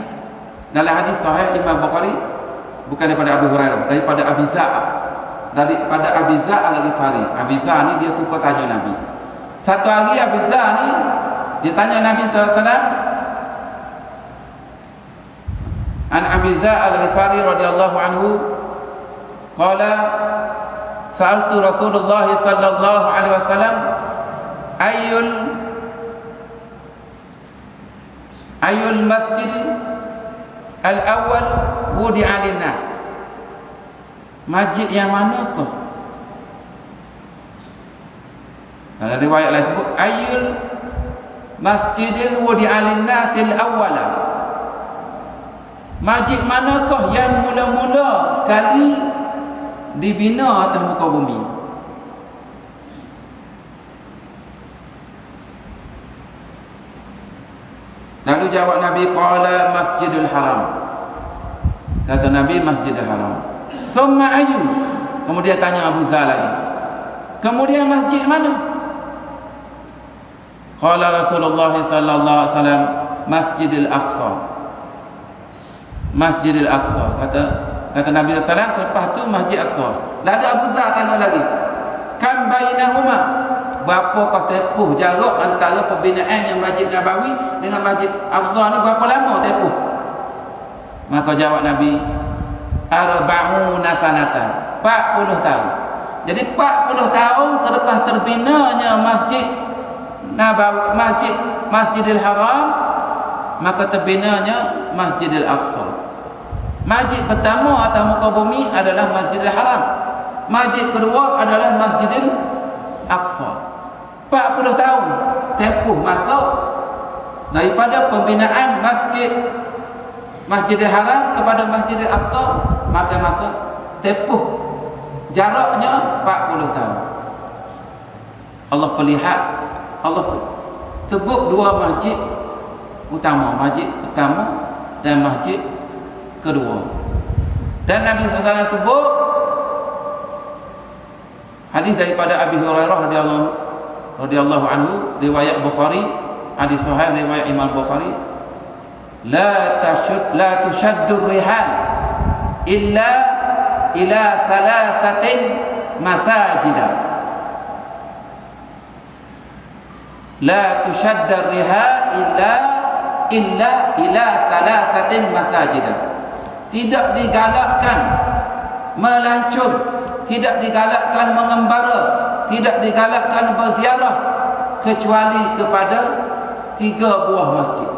dalam hadis sahih Imam Bukhari, bukan daripada Abu Hurairah, daripada Abi Za'a, daripada Abi Za'a Al-Ghifari. Abi Za'a ni dia suka tanya Nabi. Satu hari Abi Za'a ni dia tanya Nabi SAW, an Abi Za'a Al-Ghifari radhiyallahu anhu qala sa'altu Rasulullah sallallahu alaihi wasallam ayul masjid al-awwal wudi'a lin-nas, masjid yang manakah? Dalam riwayat lain sebut ayul masjidil wudi'a lin-nas al-awwala, masjid manakah yang mula-mula sekali dibina atas muka bumi? Lalu jawab Nabi, qala Masjidul Haram. Kata Nabi, Masjidul Haram. Summa ayu, kemudian tanya Abu Zar lagi, kemudian masjid mana? Qala Rasulullah sallallahu alaihi wasallam, Masjidil Aqsa. Masjidil Aqsa. Kata Nabi SAW, selepas tu Masjid Aqsa. Lalu Abu Zar tanya lagi, kam bainahuma, berapakah tempoh jarak antara pembinaannya Masjid Nabawi dengan Masjid Aqsa ni, berapa lama tempoh? Maka jawab Nabi, arba'una sanatan, 40 tahun. Jadi 40 tahun selepas terbinanya Masjid Nabawi, Masjidil Haram, maka terbinanya Masjidil Aqsa. Masjid pertama atas muka bumi adalah Masjidil Haram. Masjid kedua adalah Masjidil Aqsa. 40 tahun tempoh masa daripada pembinaan Masjidil Haram kepada Masjidil Aqsa, maka masa tempoh jaraknya 40 tahun. Allah perlihat, Allah sebut dua masjid utama, masjid pertama dan masjid kedua. Dan Nabi SAW sebut hadis daripada Abi Hurairah radhiyallahu anhu, riwayat Bukhari, hadis sahih riwayat Imam Bukhari, la tushaddu rihal illa ila thalathatin masajida. La tushaddu rihal illa ila thalathatin masajida. Tidak digalakkan melancong, tidak digalakkan mengembara, tidak digalakkan berziarah kecuali kepada 3 buah masjid.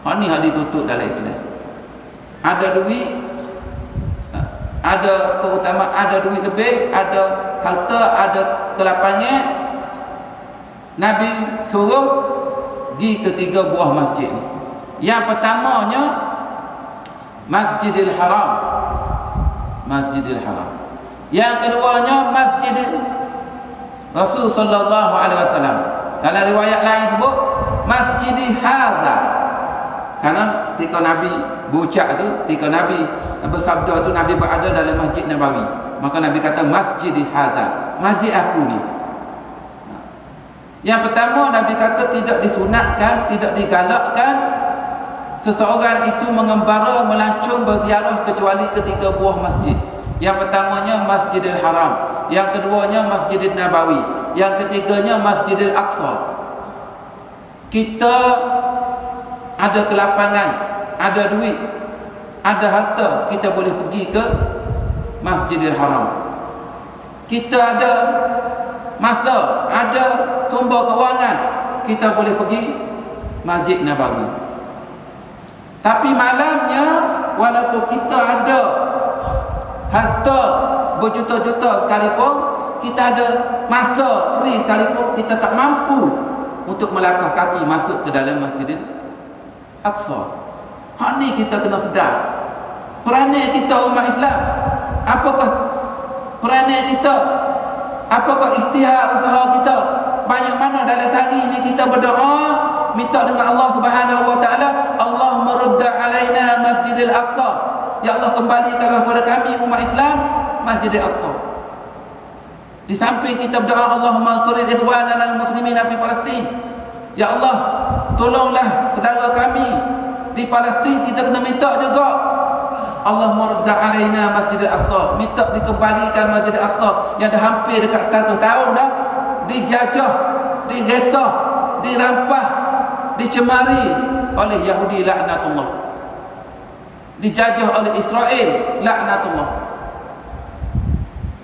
Ini hadis tutup dalam Islam. Ada duit, ada keutamaan, ada duit lebih, ada harta, ada kelapangan, Nabi suruh di ketiga buah masjid. Yang pertamanya Masjidil Haram. Masjidil Haram. Yang keduanya Masjidil Rasul sallallahu alaihi wasallam. Dalam riwayat lain sebut Masjidil Hadza. Karena ketika Nabi berucap tu, ketika Nabi bersabda tu, Nabi berada dalam Masjid Nabawi. Maka Nabi kata Masjidil Hadza, masjid aku ni. Yang pertama Nabi kata tidak disunatkan, tidak digalakkan seseorang itu mengembara, melancong, berziarah kecuali ketiga buah masjid. Yang pertamanya Masjidil Haram, yang keduanya Masjidil Nabawi, yang ketiganya Masjidil Aqsa. Kita ada kelapangan, ada duit, ada harta, kita boleh pergi ke Masjidil Haram. Kita ada masa, ada sumber kewangan, kita boleh pergi Masjid Nabawi. Tapi malamnya, walaupun kita ada harta berjuta-juta sekalipun, kita ada masa free sekalipun, kita tak mampu untuk melangkah kaki masuk ke dalam Masjidil Aqsa. Hak ni kita kena sedar. Peranan kita umat Islam, apakah peranan kita, apakah ikhtiar usaha kita? Banyak mana dalam sehari ini kita berdoa minta dengan Allah Subhanahu wa taala, Allahumma rudda alaina Masjidil Aqsa. Ya Allah, kembalikan kepada kami umat Islam Masjidil Aqsa. Di samping kita berdoa Allahumma ansuril ikhwanana al-muslimin fi Palestin, ya Allah tolonglah saudara kami di Palestin. Kita kena minta juga Allah murda alaina Masjidil Aqsa, minta dikembalikan Masjidil Aqsa yang dah hampir dekat 100 tahun dah dijajah, digetah, dirampas, dicemari oleh Yahudi laknatullah, dijajah oleh Israel laknatullah.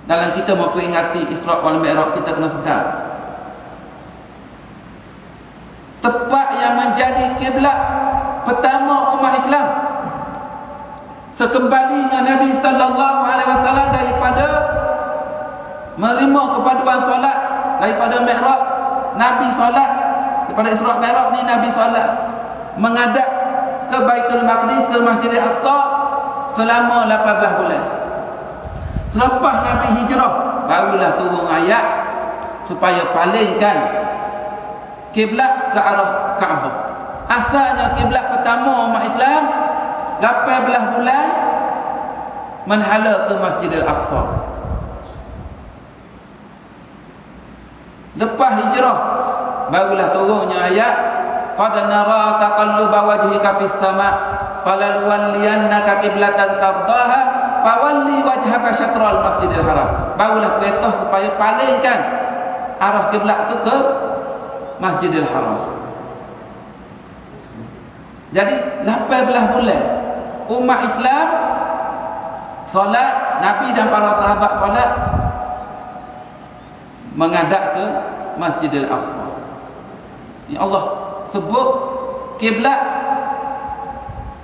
Dalam kita memperingati Isra wal Mi'raj, kita kena sedar tempat yang menjadi kiblat pertama umat Islam sekembalinya Nabi sallallahu alaihi wasallam daripada menerima kepaduan solat daripada Mi'raj. Nabi solat daripada Isra Mi'raj ni, Nabi solat menghadap ke Baitul Maqdis, ke Masjidil Aqsa selama 18 bulan. Selepas Nabi hijrah barulah turun ayat supaya palingkan kiblat ke arah Kaabah. Asalnya kiblat pertama umat Islam 18 bulan menhala ke Masjidil Aqsa. Lepas hijrah barulah turunnya ayat qad nara taqalluba wajhika fis sama' falanuwalliyannaka qiblatan tardaha fawalli wajhaka syatral Masjidil Haram. Barulah perintah supaya palingkan arah kiblat tu ke Masjidil Haram. Jadi 18 bulan umat Islam solat, Nabi dan para sahabat solat menghadap ke Masjidil Aqsa. Ya Allah sebut kiblat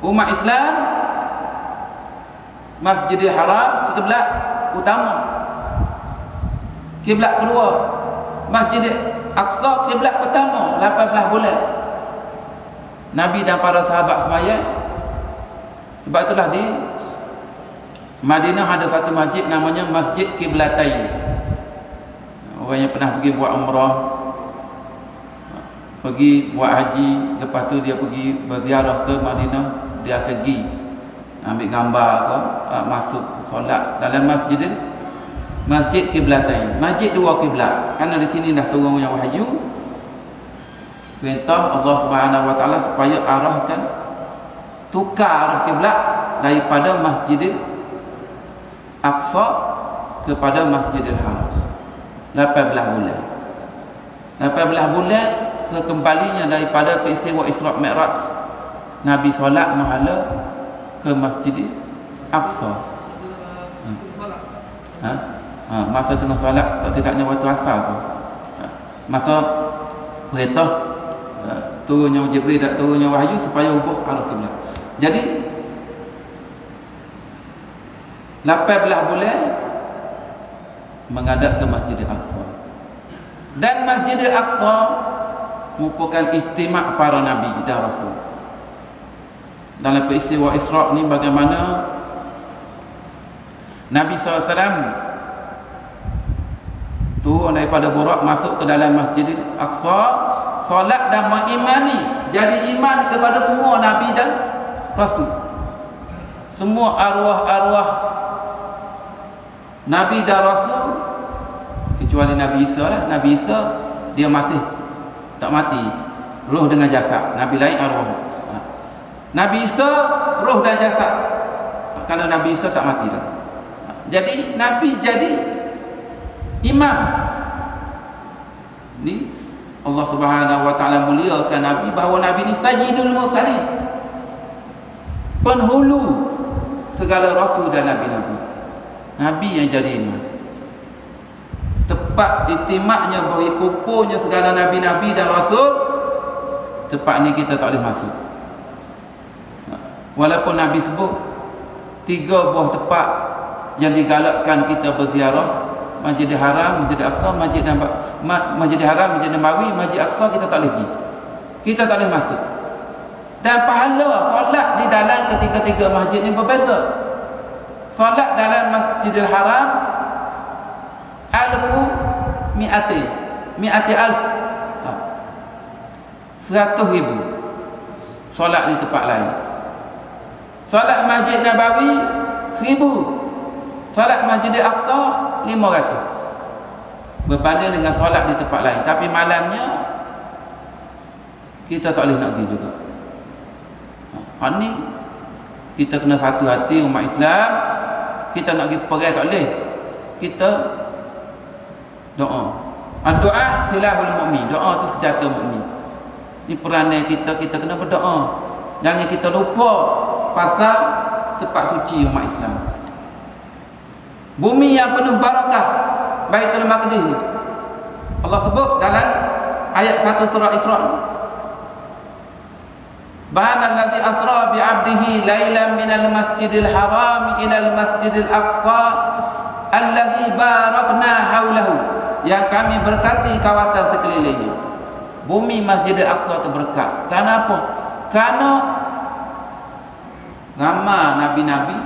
umat Islam Masjidil Haram, kiblat utama. Kiblat kedua Masjidil Aqsa, kiblat pertama 18 bulan Nabi dan para sahabat sembahyang. Sebab itulah di Madinah ada satu masjid namanya Masjid Qiblatain. Orang yang pernah pergi buat umrah, pergi buat haji, lepas tu dia pergi berziarah ke Madinah, dia akan pergi ambil gambar ke, masuk solat dalam Masjid Qiblatain. Masjid dua kiblat. Kerana di sini dah turun yang wahyu, perintah Allah Subhanahu wa taala supaya arahkan, tukar arah kiblat daripada Masjidil Aqsa kepada Masjidil Haram. 18 bulan. 18 bulan sekembalinya daripada peristiwa Isra Mi'raj, Nabi solat menghala ke Masjidil Aqsa. Masa tengah solat, tak silapnya waktu asar tu. Masa perintah turunnya Jibril dan turunnya wahyu supaya ubah arah kiblat. Jadi 18 bulan menghadap ke Masjidil Aqsa. Dan Masjidil Aqsa merupakan ijtima' para nabi dan rasul. Dalam peristiwa Isra ni bagaimana Nabi SAW turun daripada Burak masuk ke dalam Masjidil Aqsa, solat dan mengimani, jadi iman kepada semua nabi dan rasul. Semua arwah-arwah nabi dan rasul kecuali Nabi Isa lah. Nabi Isa dia masih tak mati, roh dengan jasad. Nabi lain arwah. Nabi Isa roh dan jasad, kerana Nabi Isa tak mati dah. Jadi Nabi jadi imam. Ni Allah Subhanahu wa taala muliakan Nabi bahawa Nabi ni sayyidul mursalin, penghulu segala rasul dan nabi-nabi. Nabi yang jadi imam. Tempat ijtima'nya, berkumpulnya segala nabi-nabi dan rasul, tempat ni kita tak boleh masuk. Walaupun Nabi sebut 3 buah tempat yang digalakkan kita berziarah, Masjidil Haram, Masjidil Aqsa, Masjidil Haram, Masjid Nabawi, Masjid Aqsa, kita tak boleh pergi. Kita tak boleh masuk. Dan pahala solat di dalam ketiga-tiga masjid ni berbeza. Solat dalam Masjidil Haram mi'ati alf, 100,000 solat di tempat lain. Solat Masjid Nabawi 1000, solat Masjidil Aqsa 500. berbanding dengan solat di tempat lain. Tapi malamnya kita tak boleh nak pergi juga. Ni kita kena satu hati umat Islam. Kita nak pergi pergi tak boleh. Kita doa. Doa silahul mukmin. Doa tu senjata mukmin. Ni peranan kita kena berdoa. Jangan kita lupa pasal tempat suci umat Islam. Bumi yang penuh barakah, Baitul Maqdis. Allah sebut dalam ayat 1 surah Isra. Subhanallazi asra bi 'abdihi lailan minal masjidil haram ilal masjidil aqsa allazi barakna haulahu. Yang kami berkati kawasan sekelilingnya. Bumi Masjidil Aqsa itu berkat. Kenapa? Kerana ramai nabi-nabi,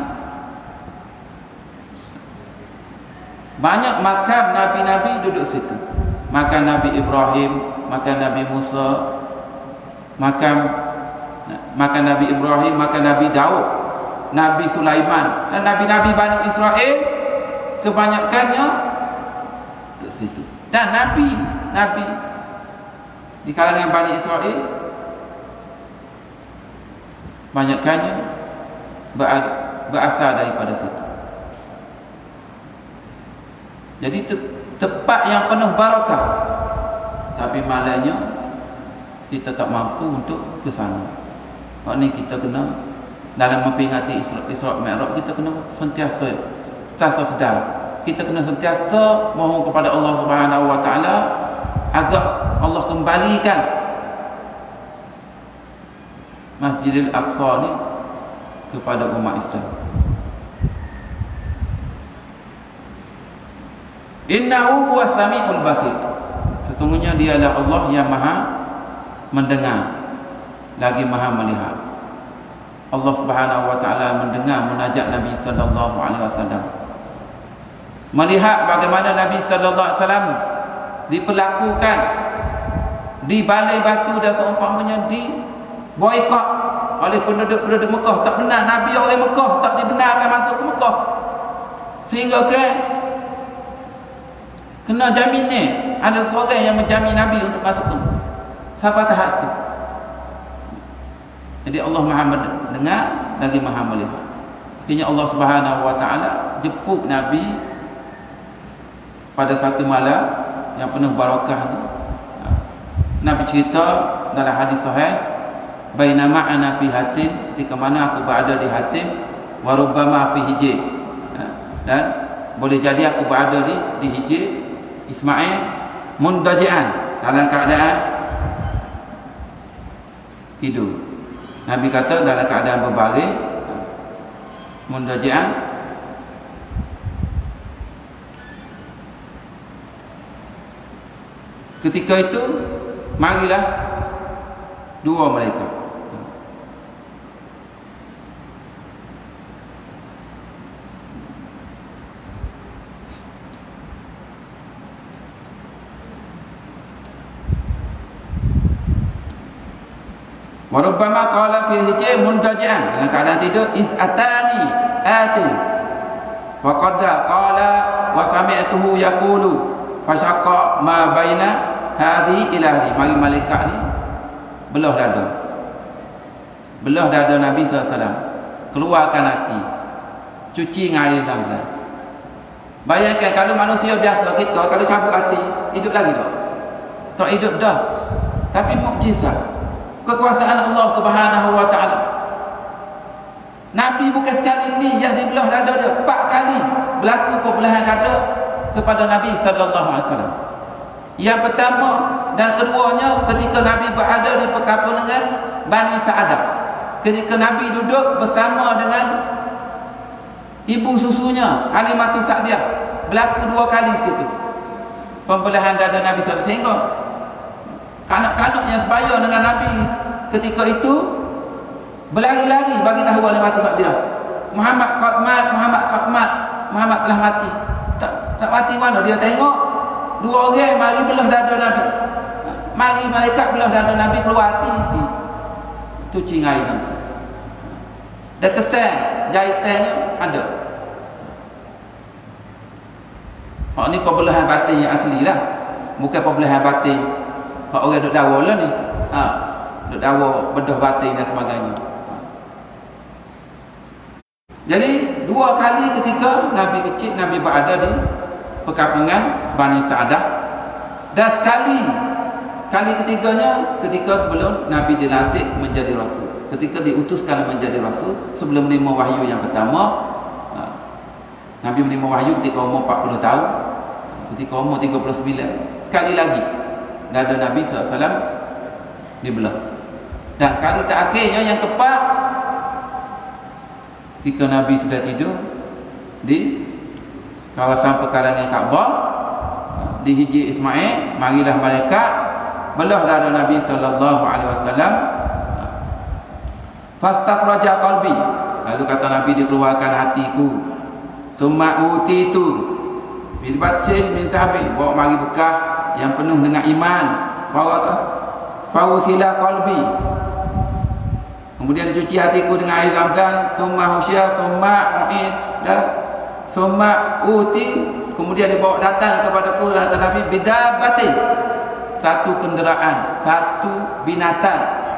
banyak makam nabi-nabi duduk situ. Makam Nabi Ibrahim, makam Nabi Musa, makam Nabi Ibrahim, makam Nabi Daud, Nabi Sulaiman, dan nabi-nabi Bani Israel kebanyakannya duduk situ. Dan nabi di kalangan Bani Israel banyakkannya berasal daripada situ. Jadi tempat yang penuh barakah, tapi malangnya kita tak mampu untuk ke sana. Sebab ni kita kena dalam memperingati Isra Mi'raj, kita kena sentiasa sedar. Kita kena sentiasa mohon kepada Allah Subhanahu Wa Taala agar Allah kembalikan Masjidil Aqsa ni kepada umat Islam. Innahu huwas samiul basir. Sesungguhnya dialah Allah yang maha mendengar lagi maha melihat. Allah Subhanahu Wa Taala mendengar munajat Nabi sallallahu alaihi wasallam. Melihat bagaimana Nabi sallallahu alaihi wasallam diperlakukan di balai batu dan seumpamanya di boikot oleh penduduk-penduduk Mekah. Tak benar Nabi orang Mekah tak dibenarkan masuk ke Mekah, sehingga kena jamin ni ada seorang yang menjamin Nabi untuk masuk ke Mekah. Siapa tahap tu? Jadi Allah Maha mendengar lagi Maha melihat. Akhirnya Allah Subhanahu Wa Taala jemput Nabi pada satu malam yang penuh barakah ni. Nabi cerita dalam hadis sahih, bainama ana fi hatim, ketika mana aku berada di hatim, wa rubbama fi hijr, dan boleh jadi aku berada di hijr Ismail, mundajian, dalam keadaan tidur. Nabi kata dalam keadaan berbaring, mundajian. Ketika itu marilah dua malaikat. Warubbama qala fil hijr mundajian, dalam keadaan tidur, is'atani atin wa qad qala wa sami'tuhu yaqulu fasyaqa ma baina hadhi ila hadhi. Mari malaikat ni belah dada Nabi SAW, keluarkan hati, cuci dengan air Zam-Zam. Bayangkan kalau manusia biasa kita, kalau cabut hati, hidup lagi tak? Tak hidup dah. Tapi mukjizat kekuasaan Allah Subhanahu Wa Taala. Nabi bukan sekali ni yang dibelah dada dia, 4 kali berlaku pembelahan dada kepada Nabi sallallahu alaihi wasallam. Yang pertama dan keduanya ketika Nabi berada di perkampungan Bani Sa'adah. Ketika Nabi duduk bersama dengan ibu susunya Halimatus Sa'diyah, berlaku 2 kali situ pembelahan dada Nabi sallallahu alaihi wasallam. Sehingga kanak-kanak yang sebaya dengan Nabi ketika itu berlari-lari bagi tahu Halimatus Sa'diyah, Muhammad telah mati. Tak mati mana? Dia tengok 2 orang mari belah dada Nabi. Mari malaikat belah dada Nabi, keluar hati mesti. Cuci air Nabi. Dan kesan jahitannya ada. Hak ni pembelahan batin yang asli lah. Bukan pembelahan batin hak orang duk dawa lah ni. Duk dawa bedah batin dan sebagainya. Jadi 2 kali ketika Nabi kecil, Nabi berada di perkampungan Bani Sa'dah. Dan kali ketiganya ketika sebelum Nabi dilantik menjadi Rasul. Ketika diutuskan menjadi Rasul, sebelum menerima wahyu yang pertama, Nabi menerima wahyu ketika umur 40 tahun, ketika umur 39. Sekali lagi dada Nabi SAW dibelah. Dan kali terakhirnya yang keempat, ketika Nabi sudah tidur di kawasan pekarangan Kaabah, di Hijri Ismail, marilah malaikat belah dada Nabi SAW. Fastakhraja qalbi, lalu kata Nabi, dikeluarkan hatiku. Summa utitu bil batsin min zahabin, bawa mari bekah yang penuh dengan iman. Fawusila qalbi, kemudian dicuci hatiku dengan air Zamzam. Summa husya, summa u'ida, summa uti, kemudian dibawa datang kepadaku kata Nabi bidabatin, satu kenderaan, satu binatang.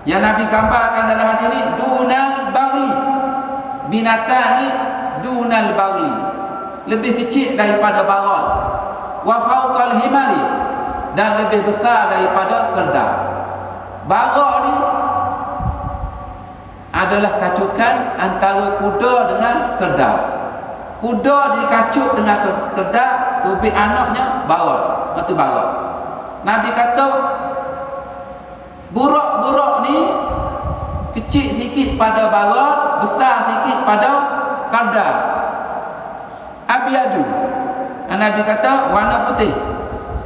Yang Nabi gambarkan dalam hadis ini dunal bauli, binatang ni dunal bauli, lebih kecil daripada baral. Wa fauqal himari, dan lebih besar daripada keldai. Baral ni adalah kacukan antara kuda dengan keldai. Kuda dikacuk dengan keldai, tubik anaknya baral. Itu baral. Nabi kata buruk-buruk ni kecil sikit pada barat, besar sikit pada keldai. Abyadu, Nabi kata warna putih,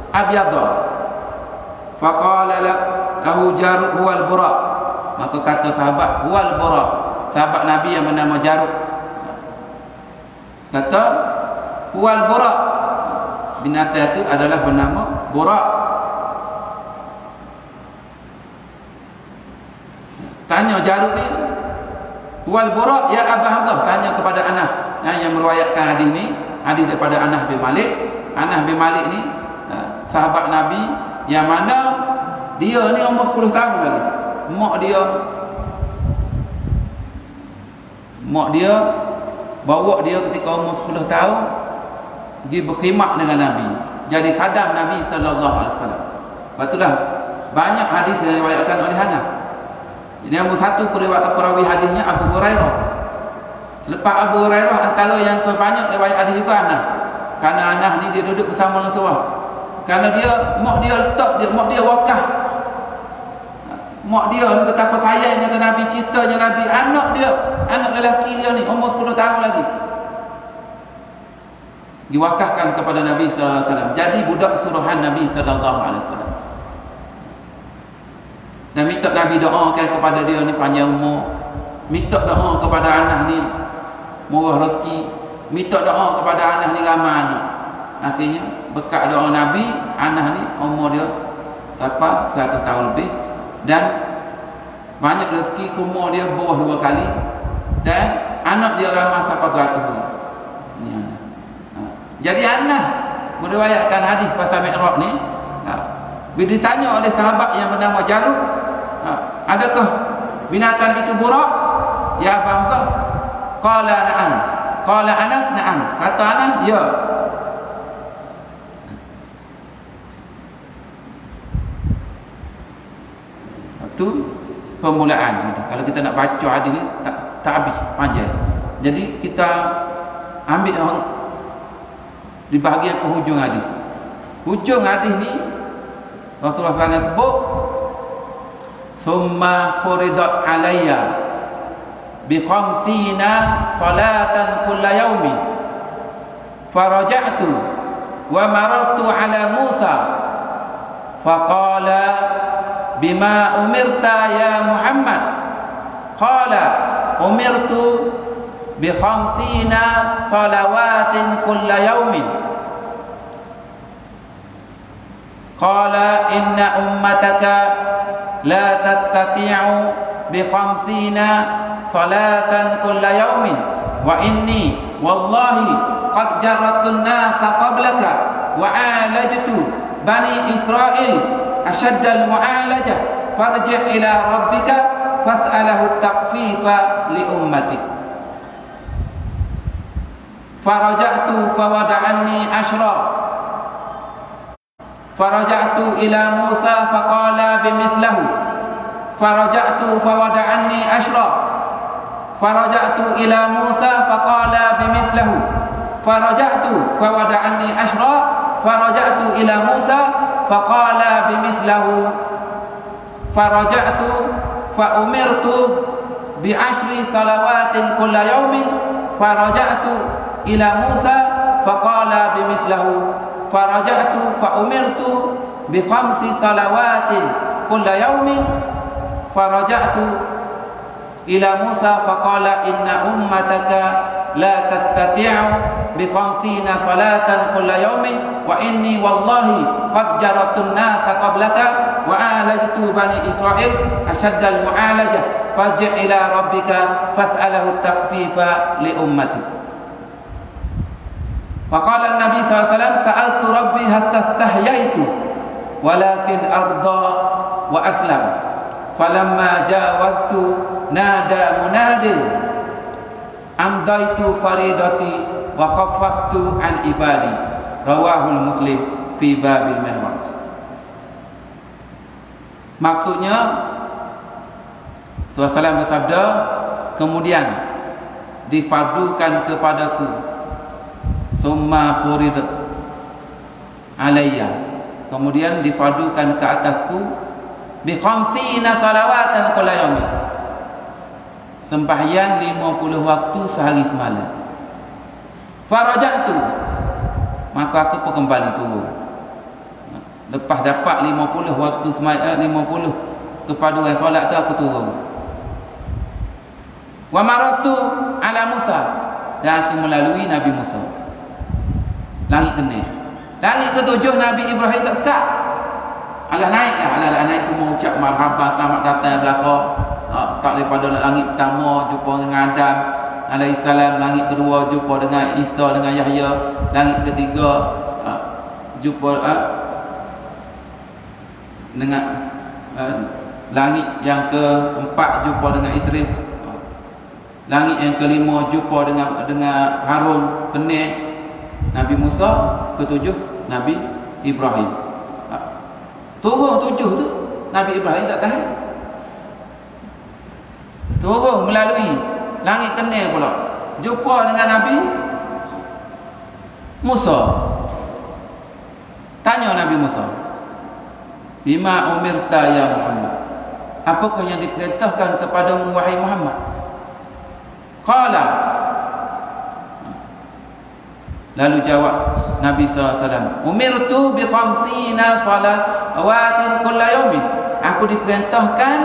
abyadha. Faqala lahu Jarud huwal burak, maka kata sahabat huwal burak, sahabat Nabi yang bernama Jarud kata huwal burak, binatang itu adalah bernama burak. Tanya Jarud ni, wal burak ya Abu Hamzah, tanya kepada Anas yang meriwayatkan hadis ni, hadis daripada Anas bin Malik. Anas bin Malik ni sahabat Nabi yang mana dia ni umur 10 tahun lagi. Mak dia bawa dia ketika umur 10 tahun pergi berkhidmat dengan Nabi, jadi khadam Nabi sallallahu alaihi wasallam. Itulah banyak hadis yang diriwayatkan oleh Anas. Ini nombor satu perawi hadisnya Abu Hurairah. Selepas Abu Hurairah, antara yang terbanyak riwayat hadis juga Anas. Karena Anas ni dia duduk bersama Rasulullah. Karena mak dia letak dia, mak dia wakaf. Mak dia ni betapa sayangnya ke Nabi, ceritanya Nabi, anak dia, anak lelaki dia ni umur 10 tahun lagi, diwakafkan kepada Nabi sallallahu alaihi wasallam. Jadi budak suruhan Nabi sallallahu alaihi wasallam. Dan minta Nabi doakan kepada dia ni panjang umur, minta doa kepada anak ni murah rezeki, minta doa kepada anak ni ramai anak. Akhirnya berkat doa Nabi, anak ni umur dia sampai 100 tahun lebih, dan banyak rezeki, umur dia bawah 2 kali, dan anak dia ramai sampai 100 orang. Ini anak. Jadi anak meriwayatkan hadis pasal Mi'raj ni. Bila ditanya oleh sahabat yang bernama Jarud, adakah binatang itu burak ya Abu Hamzah? Qala na'am. Qala Anas na'am. Kata Anas, ya. Itu permulaan. Kalau kita nak baca hadis ni tak habis, panjang. Jadi kita ambil di bahagian penghujung hadis. Hujung hadis ni Rasulullah SAW sebut, summa furidat alayya bi khamsina salatan kulla yaumin faraja'tu wa marartu ala Musa faqala bima umirta ya Muhammad, qala umirtu bi khamsina salawatin kulla yaumin, qala inna ummataka la tastati'u bi khamsina salatan kulla yaumin wa inni wallahi qad jaratun nasa qablaka wa alajtu bani Israil ashaddal mu'alajah farji' ila rabbika fas'alahu at-takfifa li ummati. Faraja'tu fawada'anni ashra faraja'tu ila Musa faqala bimithlahu faraja'tu fawada'anni ashra faraja'tu ila Musa faqala bimithlahu faraja'tu fawada'anni ashra faraja'tu ila Musa faqala bimithlahu faraja'tu fa umirtu bi 10 salawatin kulla yawmin faraja'tu ila Musa faqala bimithlahu faraja'tu fa umirtu bi 5 salawatin kulla yawmin faraja'tu ila Musa faqala inna ummataka la tastati'u bi 50 salatan kulla yawmin wa inni wallahi qad jaratun nasa qablaka wa alajtu bani Israil ashaddal mu'alajah farji' ila rabbika fas'alahu at-takfifa li ummati. Faqala an-nabi sallallahu alaihi wasallam sa'altu rabbi hatta istahyaitu walakin arda wa aslam falamma jawaztu nada munadin amdaitu faridati wa khaffaftu an ibadi. Rawahul Muslim fi babil mihraj. Maksudnya Rasulullah bersabda, kemudian difardukan kepadaku summa furid alayya, kemudian difardukan ke atasku bi khamsina salawatan kulla yawmin, sembahyang 50 waktu sehari semalam. Faraja'tu, maka aku pun kembali turun. Lepas dapat 50 waktu sembahyang 50 kepaduan solat tu aku turun. Wa maratu ala Musa, dan aku melalui Nabi Musa. Langit kena. Langit ketujuh Nabi Ibrahim tak sekat. Alah naik ya, alah naik semua ucap marhaban, selamat datang belaka. Tak daripada langit pertama jumpa dengan Adam alaihissalam, langit kedua jumpa dengan Isa dengan Yahya, langit ketiga jumpa dengan langit yang keempat jumpa dengan Idris, langit yang kelima jumpa dengan Harun, kening Nabi Musa, ketujuh Nabi Ibrahim. Turun 7 tu Nabi Ibrahim tak tahan, turun melalui langit kening pula jumpa dengan Nabi Musa. Tanya Nabi Musa, bima umirta ya Muhammad, apakah yang diperintahkan kepadamu wahai Muhammad? Qala, lalu jawab Nabi SAW, umirtu bi 50 salawatin kulla yawmin, aku diperintahkan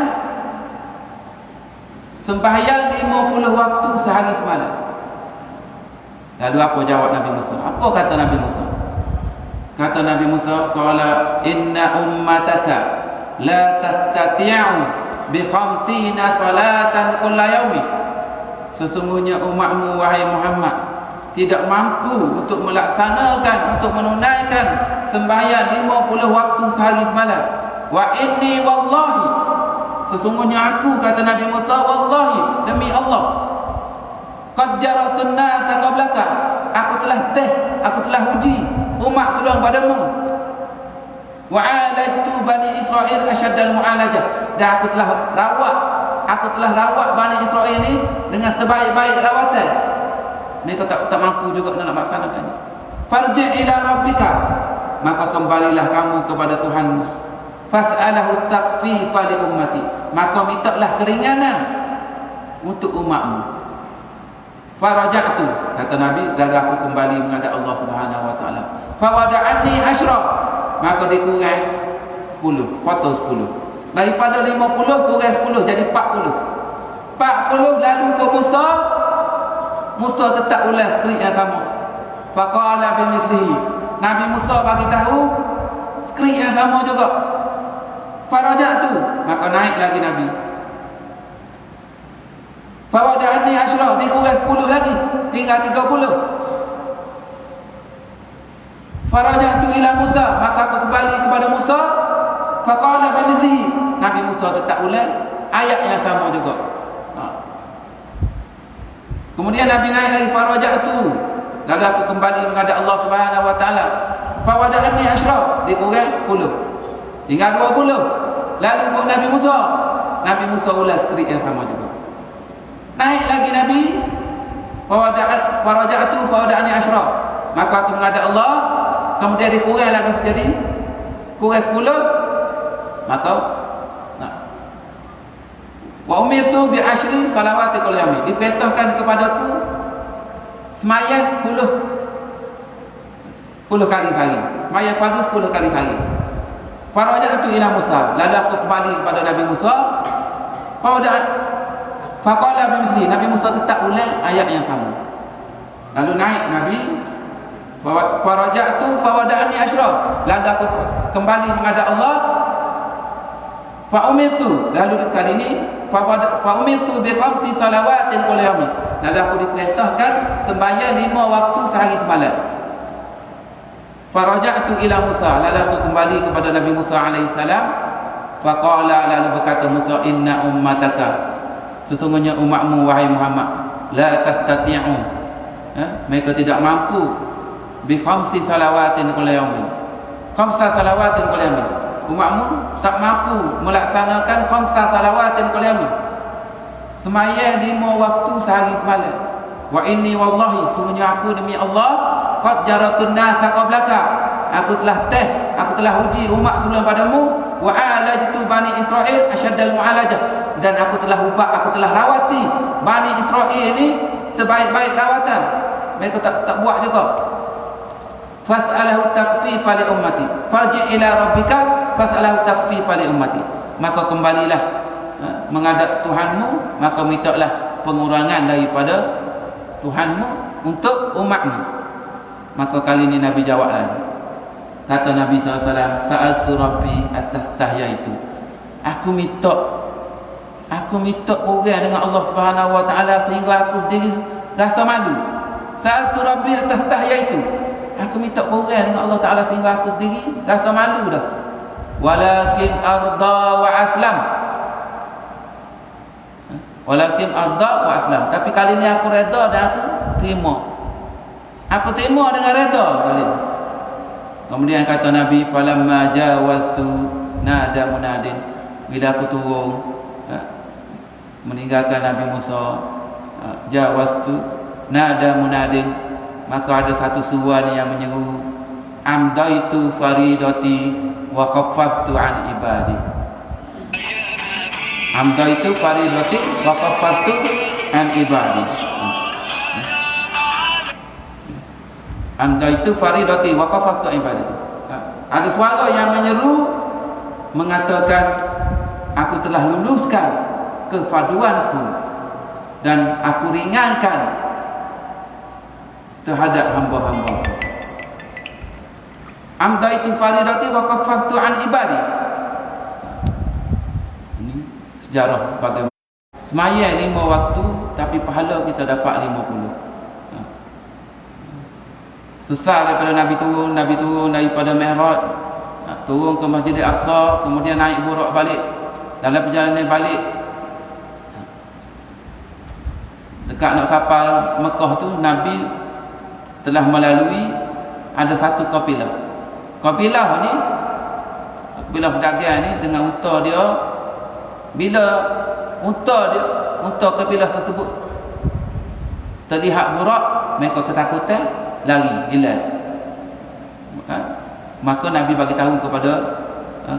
sembahyang 50 waktu sehari semalam. Lalu apa jawab Nabi Musa? Apa kata Nabi Musa? Kata Nabi Musa, qala inna ummataka la tastati'u bi 50 salatan kulla yawmin, sesungguhnya umatmu wahai Muhammad tidak mampu untuk melaksanakan, untuk menunaikan sembahyang 50 waktu sehari semalam. Wa inni wallahi, sesungguhnya aku, kata Nabi Musa, wallahi, demi Allah, qad jaratun nasa qablaka, aku telah uji umat sebelum padamu. Wa alajtu bani Israil ashaddal mu'alajah, dan aku telah rawat Bani Israil ini dengan sebaik-baik rawatan. Mereka tak mampu juga nak melaksanakannya. Farji' ila rabbika, maka kembalilah kamu kepada Tuhanmu. Fas'alahu at-takfifa li ummati, maka mintalah keringanan untuk umatmu. Faraja'tu, kata Nabi, lalu aku kembali menghadap Allah Subhanahu wa taala. Fawada'anni ashra, maka dikurang 10, potong 10. Daripada 50 kurang 10 jadi 40. 40 lalu ke Musa tetap ulang skrip yang sama. Faqala bimithlihi, Nabi Musa bagi tahu skrip yang sama juga. Faraja'tu, maka naik lagi Nabi. Fawada'anni ashra, dikurang 10 lagi, tinggal 30. Faraja'tu ila Musa, maka aku kembali kepada Musa. Faqala bimithlihi, Nabi Musa tetap ulang ayat yang sama juga. Kemudian Nabi naik lagi, faraja'tu, lalu aku kembali menghadap Allah Subhanahu wa taala. Fawada'anni asyraf, dikurang 10, tinggal 20. Lalu kok Nabi Musa ulang skrip yang sama juga. Naik lagi Nabi, faraja'tu fawada'anni asyraf, maka aku menghadap Allah. Kemudian dikurang lagi jadi kurang 10. Maka wa umirtu bi asyri salawati kulli yamin, diperintahkan kepadaku sembahyang 10 kali sehari, sembahyang fardu 10 kali sehari. Faraja'tu ila Musa, lalu aku kembali kepada Nabi Musa. Faqala bimithli, Nabi Musa tetap ulang ayat yang sama. Lalu naik Nabi, faraja'tu fawada'ani asyraf, lalu aku kembali menghadap Allah. Fa umirtu, lalu kali ini fa umirtu bi khamsi salawatin kulli yaum, lalu aku diperintahkan sembahyang 5 waktu sehari semalam. Faraja'tu ila Musa, lalu aku kembali kepada Nabi Musa alaihi salam. Faqala, lalu berkata Musa, inna ummataka, sesungguhnya umatmu wahai Muhammad, la tastati'u, mereka tidak mampu bi khamsi salawatin kulli yaum, khamsa salawatin kulli yaum, umatmu tak mampu melaksanakan khamsa salawatin kulli yaum, sembahyang 5 waktu sehari semalam. Wa inni wallahi, sungguhnya aku demi Allah, qad jaratun nasa qablaka, aku telah uji umat sebelum padamu. Wa alajtu bani Israil asyaddal mu'alajah, dan aku telah rawati Bani Israil ini sebaik-baik rawatan. Mereka tak buat juga. Fas'alahu takfifa li ummati, farji ila rabbika fas'alahu takfifa li ummati, maka kembalilah menghadap Tuhanmu, maka mintalah pengurangan daripada Tuhanmu untuk umatmu. Maka kali ini Nabi jawab lagi. Kata Nabi SAW, sa'altu rabbi atastahyaitu, aku minta orang dengan Allah Subhanahu wa taala sehingga aku sendiri rasa malu. Sa'altu rabbi atastahyaitu, aku minta orang dengan Allah taala sehingga aku sendiri rasa malu dah. Walakin arda wa aslam, walakin arda wa aslam, tapi kali ini aku redha dan aku terima dengan redha kali ini. Kemudian kata Nabi, falamma jawaztu nada munadin, bila aku turun meninggalkan Nabi Musa, jawaztu nada munadin, maka ada satu suara yang menyeru, amdaitu faridati wa qaffaftu an ibadi. Amdaitu faridati wa qaffaftu an ibadi. Amdaitu faridati wa qaffaftu an ibadi. Ada suara yang menyeru mengatakan, aku telah luluskan kefarduanku dan aku ringankan terhadap hamba-hamba. Amdaitu faridati wa qaffaftu an ibadi. Ini sejarah bagaimana sembahyang 5 waktu tapi pahala kita dapat 50. Susah daripada Nabi turun daripada Mi'raj, turun ke Masjid Al-Aqsa, kemudian naik burak balik. Dalam perjalanan balik, dekat nak sampai Mekah tu, Nabi telah melalui ada satu kabilah. Kabilah ni, kabilah pedagang ni dengan unta dia. Bila unta kabilah tersebut terlihat burak, mereka ketakutan, lari, hilang. Maka Nabi bagi tahu kepada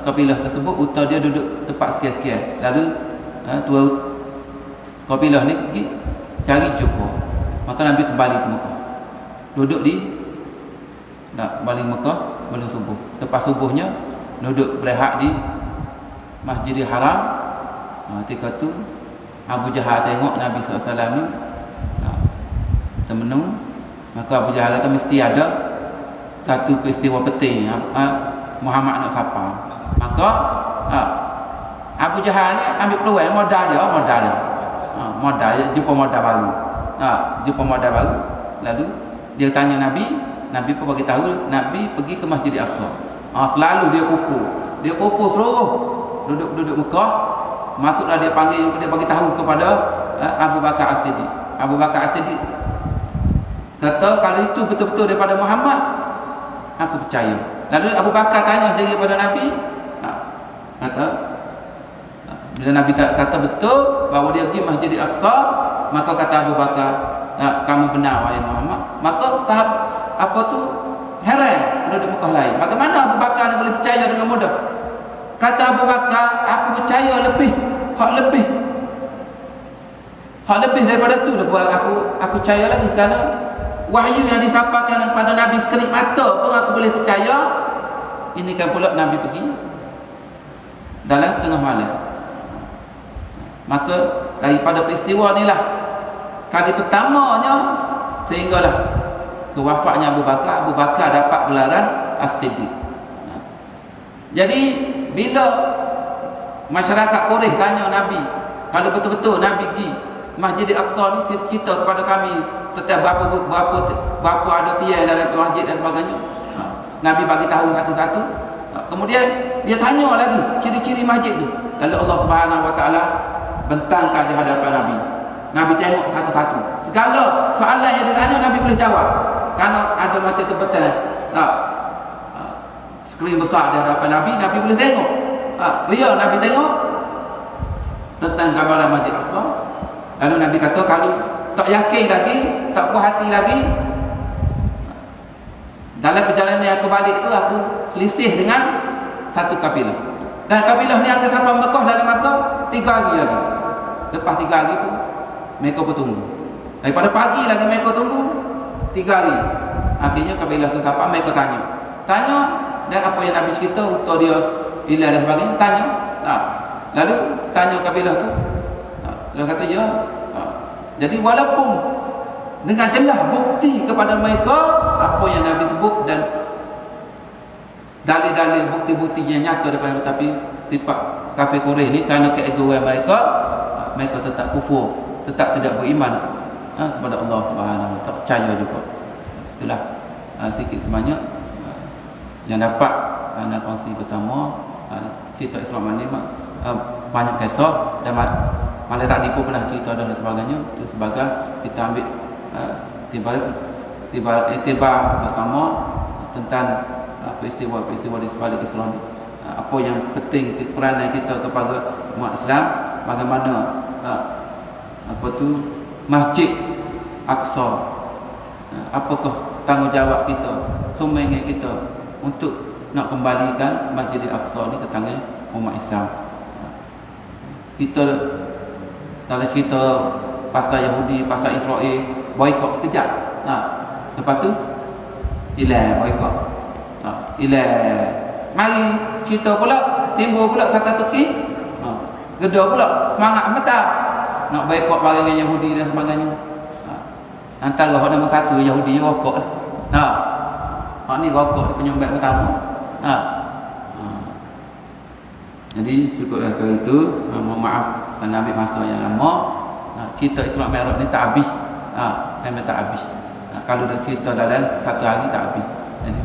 kabilah tersebut, unta dia duduk tepat sekian-sekian. Lalu tua kabilah ni pergi cari jumpa. Maka Nabi kembali ke Mekah, duduk di balik Mekah sebelum subuh. Lepas subuhnya duduk berehat di Masjidil Haram. Ketika tu Abu Jahal tengok Nabi SAW ni termenung. Maka Abu Jahal kata mesti ada satu peristiwa penting Muhammad nak sapa. Maka Abu Jahal ni ambil peluang, modal dia jumpa modal baru. Lalu dia tanya Nabi, Nabi pun bagi tahu, Nabi pergi ke Masjid Al-Aqsa. Selalu dia kumpul seluruh duduk Mekah. Masuklah dia panggil, dia bagi tahu kepada Abu Bakar As-Siddiq. Abu Bakar As-Siddiq kata, kalau itu betul-betul daripada Muhammad, aku percaya. Lalu Abu Bakar tanya daripada Nabi, kata, bila Nabi kata betul bahawa dia pergi Masjid Al-Aqsa, maka kata Abu Bakar, kamu benar wahai Muhammad. Maka heran penduduk Mekah lain, bagaimana Abu Bakar ni boleh percaya dengan mudah? Kata Abu Bakar, aku percaya hak lebih daripada tu buat aku percaya lagi, kerana wahyu yang disampaikan kepada Nabi sekelip mata pun aku boleh percaya. Ini kan pula Nabi pergi dalam setengah malam. Maka daripada peristiwa inilah kali pertamanya sehinggalah kewafatnya Abu Bakar dapat gelaran As-Siddiq. Jadi bila masyarakat Quraisy tanya Nabi, kalau betul-betul Nabi pergi Masjid Al-Aqsa ni, cerita kepada kami tentang berapa ada tiang dalam masjid dan sebagainya. Nabi bagi tahu satu-satu. Kemudian dia tanya lagi ciri-ciri masjid tu. Lalu Allah Subhanahu Wa Taala bentangkan di hadapan Nabi. Nabi tengok satu-satu. Segala soalan yang ditanya Nabi boleh jawab. Kerana ada macam terbetul skrin besar di hadapan Nabi boleh tengok. Real Nabi tengok tentang gambaran Masjid Al-Aqsa. Lalu Nabi kata, kalau tak yakin lagi, tak puas hati lagi, dalam perjalanan yang aku balik tu, aku selisih dengan satu kabilah. Dan kabilah ni akan sampai Mekah dalam masa 3 hari lagi. Lepas 3 hari pun mereka pun tunggu. Daripada pagi lagi mereka tunggu 3 hari. Akhirnya kabilah tu sampai, mereka tanya, dan apa yang Nabi cerita untuk dia hilang dan sebagainya, tanya. Lalu tanya kabilah tu, dia kata ya. Jadi walaupun dengan jelas bukti kepada mereka apa yang Nabi sebut dan dalil-dalil bukti-bukti yang nyata daripada, tapi sifat kafir Quraisy ni kerana keegoan mereka tetap kufur, tetap tidak beriman kepada Allah Subhanahu Wa Taala, percaya juga. Itulah sikit sebanyak yang dapat anda kongsi bersama cerita Islam ni. Banyak kisah dan malah tadi pun pernah cerita dan sebagainya. Itu sebagai kita ambil tiba bersama tentang peristiwa di sebalik Islam. Apa yang penting peranan kita kepada umat Islam, bagaimana Masjid Aqsa, apakah tanggungjawab kita, sumbangan kita untuk nak kembalikan Masjid Aqsa ni ke tangan umat Islam. Kita dalam cerita pasal Yahudi, pasal Israel, boikot sekejap. Lepas tu hilang boikot. Hilang. Mari cerita pula, timbul pula satu Turki. Geda pula semangat mata nak boikot barang yang Yahudi dan sebagainya. Antara hak nombor 1 Yahudi rokok. Hak ni rokok di penyumbang utama. Jadi cukuplah sekali itu. Mohon maaf kerana ambil masa yang lama. Cerita Isra Mi'raj ni tak habis. Memang tak habis. Kalau dah cerita dalam 1 hari tak habis. Jadi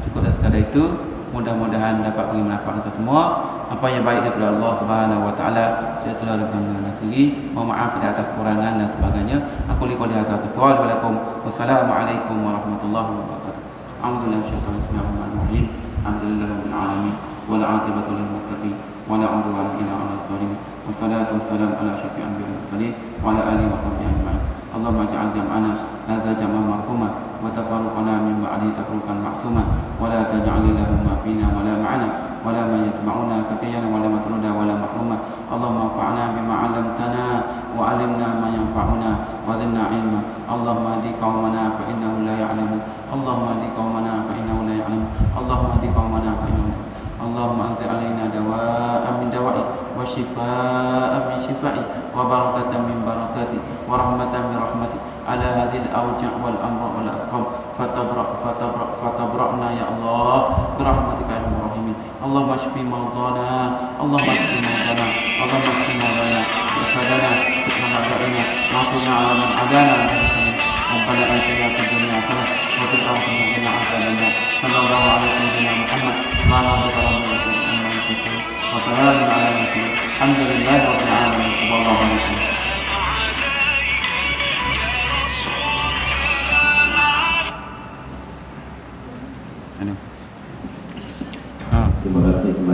cukuplah sekadar itu. Mudah-mudahan dapat beri manfaat kita semua. Apa yang baik daripada Allah Subhanahu Wa Taala, saya selalu berterima kasih. Mohon maaf di atas kekurangan dan sebagainya. Aku lihat hadza safwa walakum. Wassalamualaikum warahmatullahi wabarakatuh. Alhamdulillah, syukur bismillahirrahmanirrahim. Alhamdulillahirabbil alamin. Wal 'aqibatu lil muttaqin. Wa la 'udwana illa 'alal zalimin. Wassalatu wassalamu ala asyrafil anbiya'i wal mursalin wa ala alihi wa sahbihi ajma'in. Allahumma ij'al jam'ana hadza jam'an marhuma wa tafarruqana min ba'di tafarruqan ma'suma wa la taj'al lahumma fina wa la ma'ana wa la man yatba'una sakiyana wa la matruda wa la mahruma. Allahumma anfa'na bima 'allamtana wa 'allimna ma yanfa'una wa zidna 'ilma. Allahumma hdi qaumana fa innahu la ya'lamun. Allahumma hdi qaumana fa innahu la ya'lamun. Allahumma hdi qaumana fa innahu la. Allahumma anzil 'alaina dawa'an min dawa'i wa shifaa'an min shifa'i wa barakatan min barakati wa rahmatan min rahmati ala hadhil awja' wal amra wal asqam fatabra'na ya Allah bi rahmatika ya arhamar rahimin. Allahumma shfi mawdana, Allahumma shfi mawdana, Allahumma shfi mawdana, yasadana fitna ma'da'ina, ma'tuna 'ala man adana. Rabbana atina fid dunya hasanah wa وفي الآخرة وقنا عذاب النار صلى الله على سيدنا محمد وعلى آله وصحبه وسلم وسلام على المرسلين الحمد لله رب العالمين والله عليكم. Terima kasih.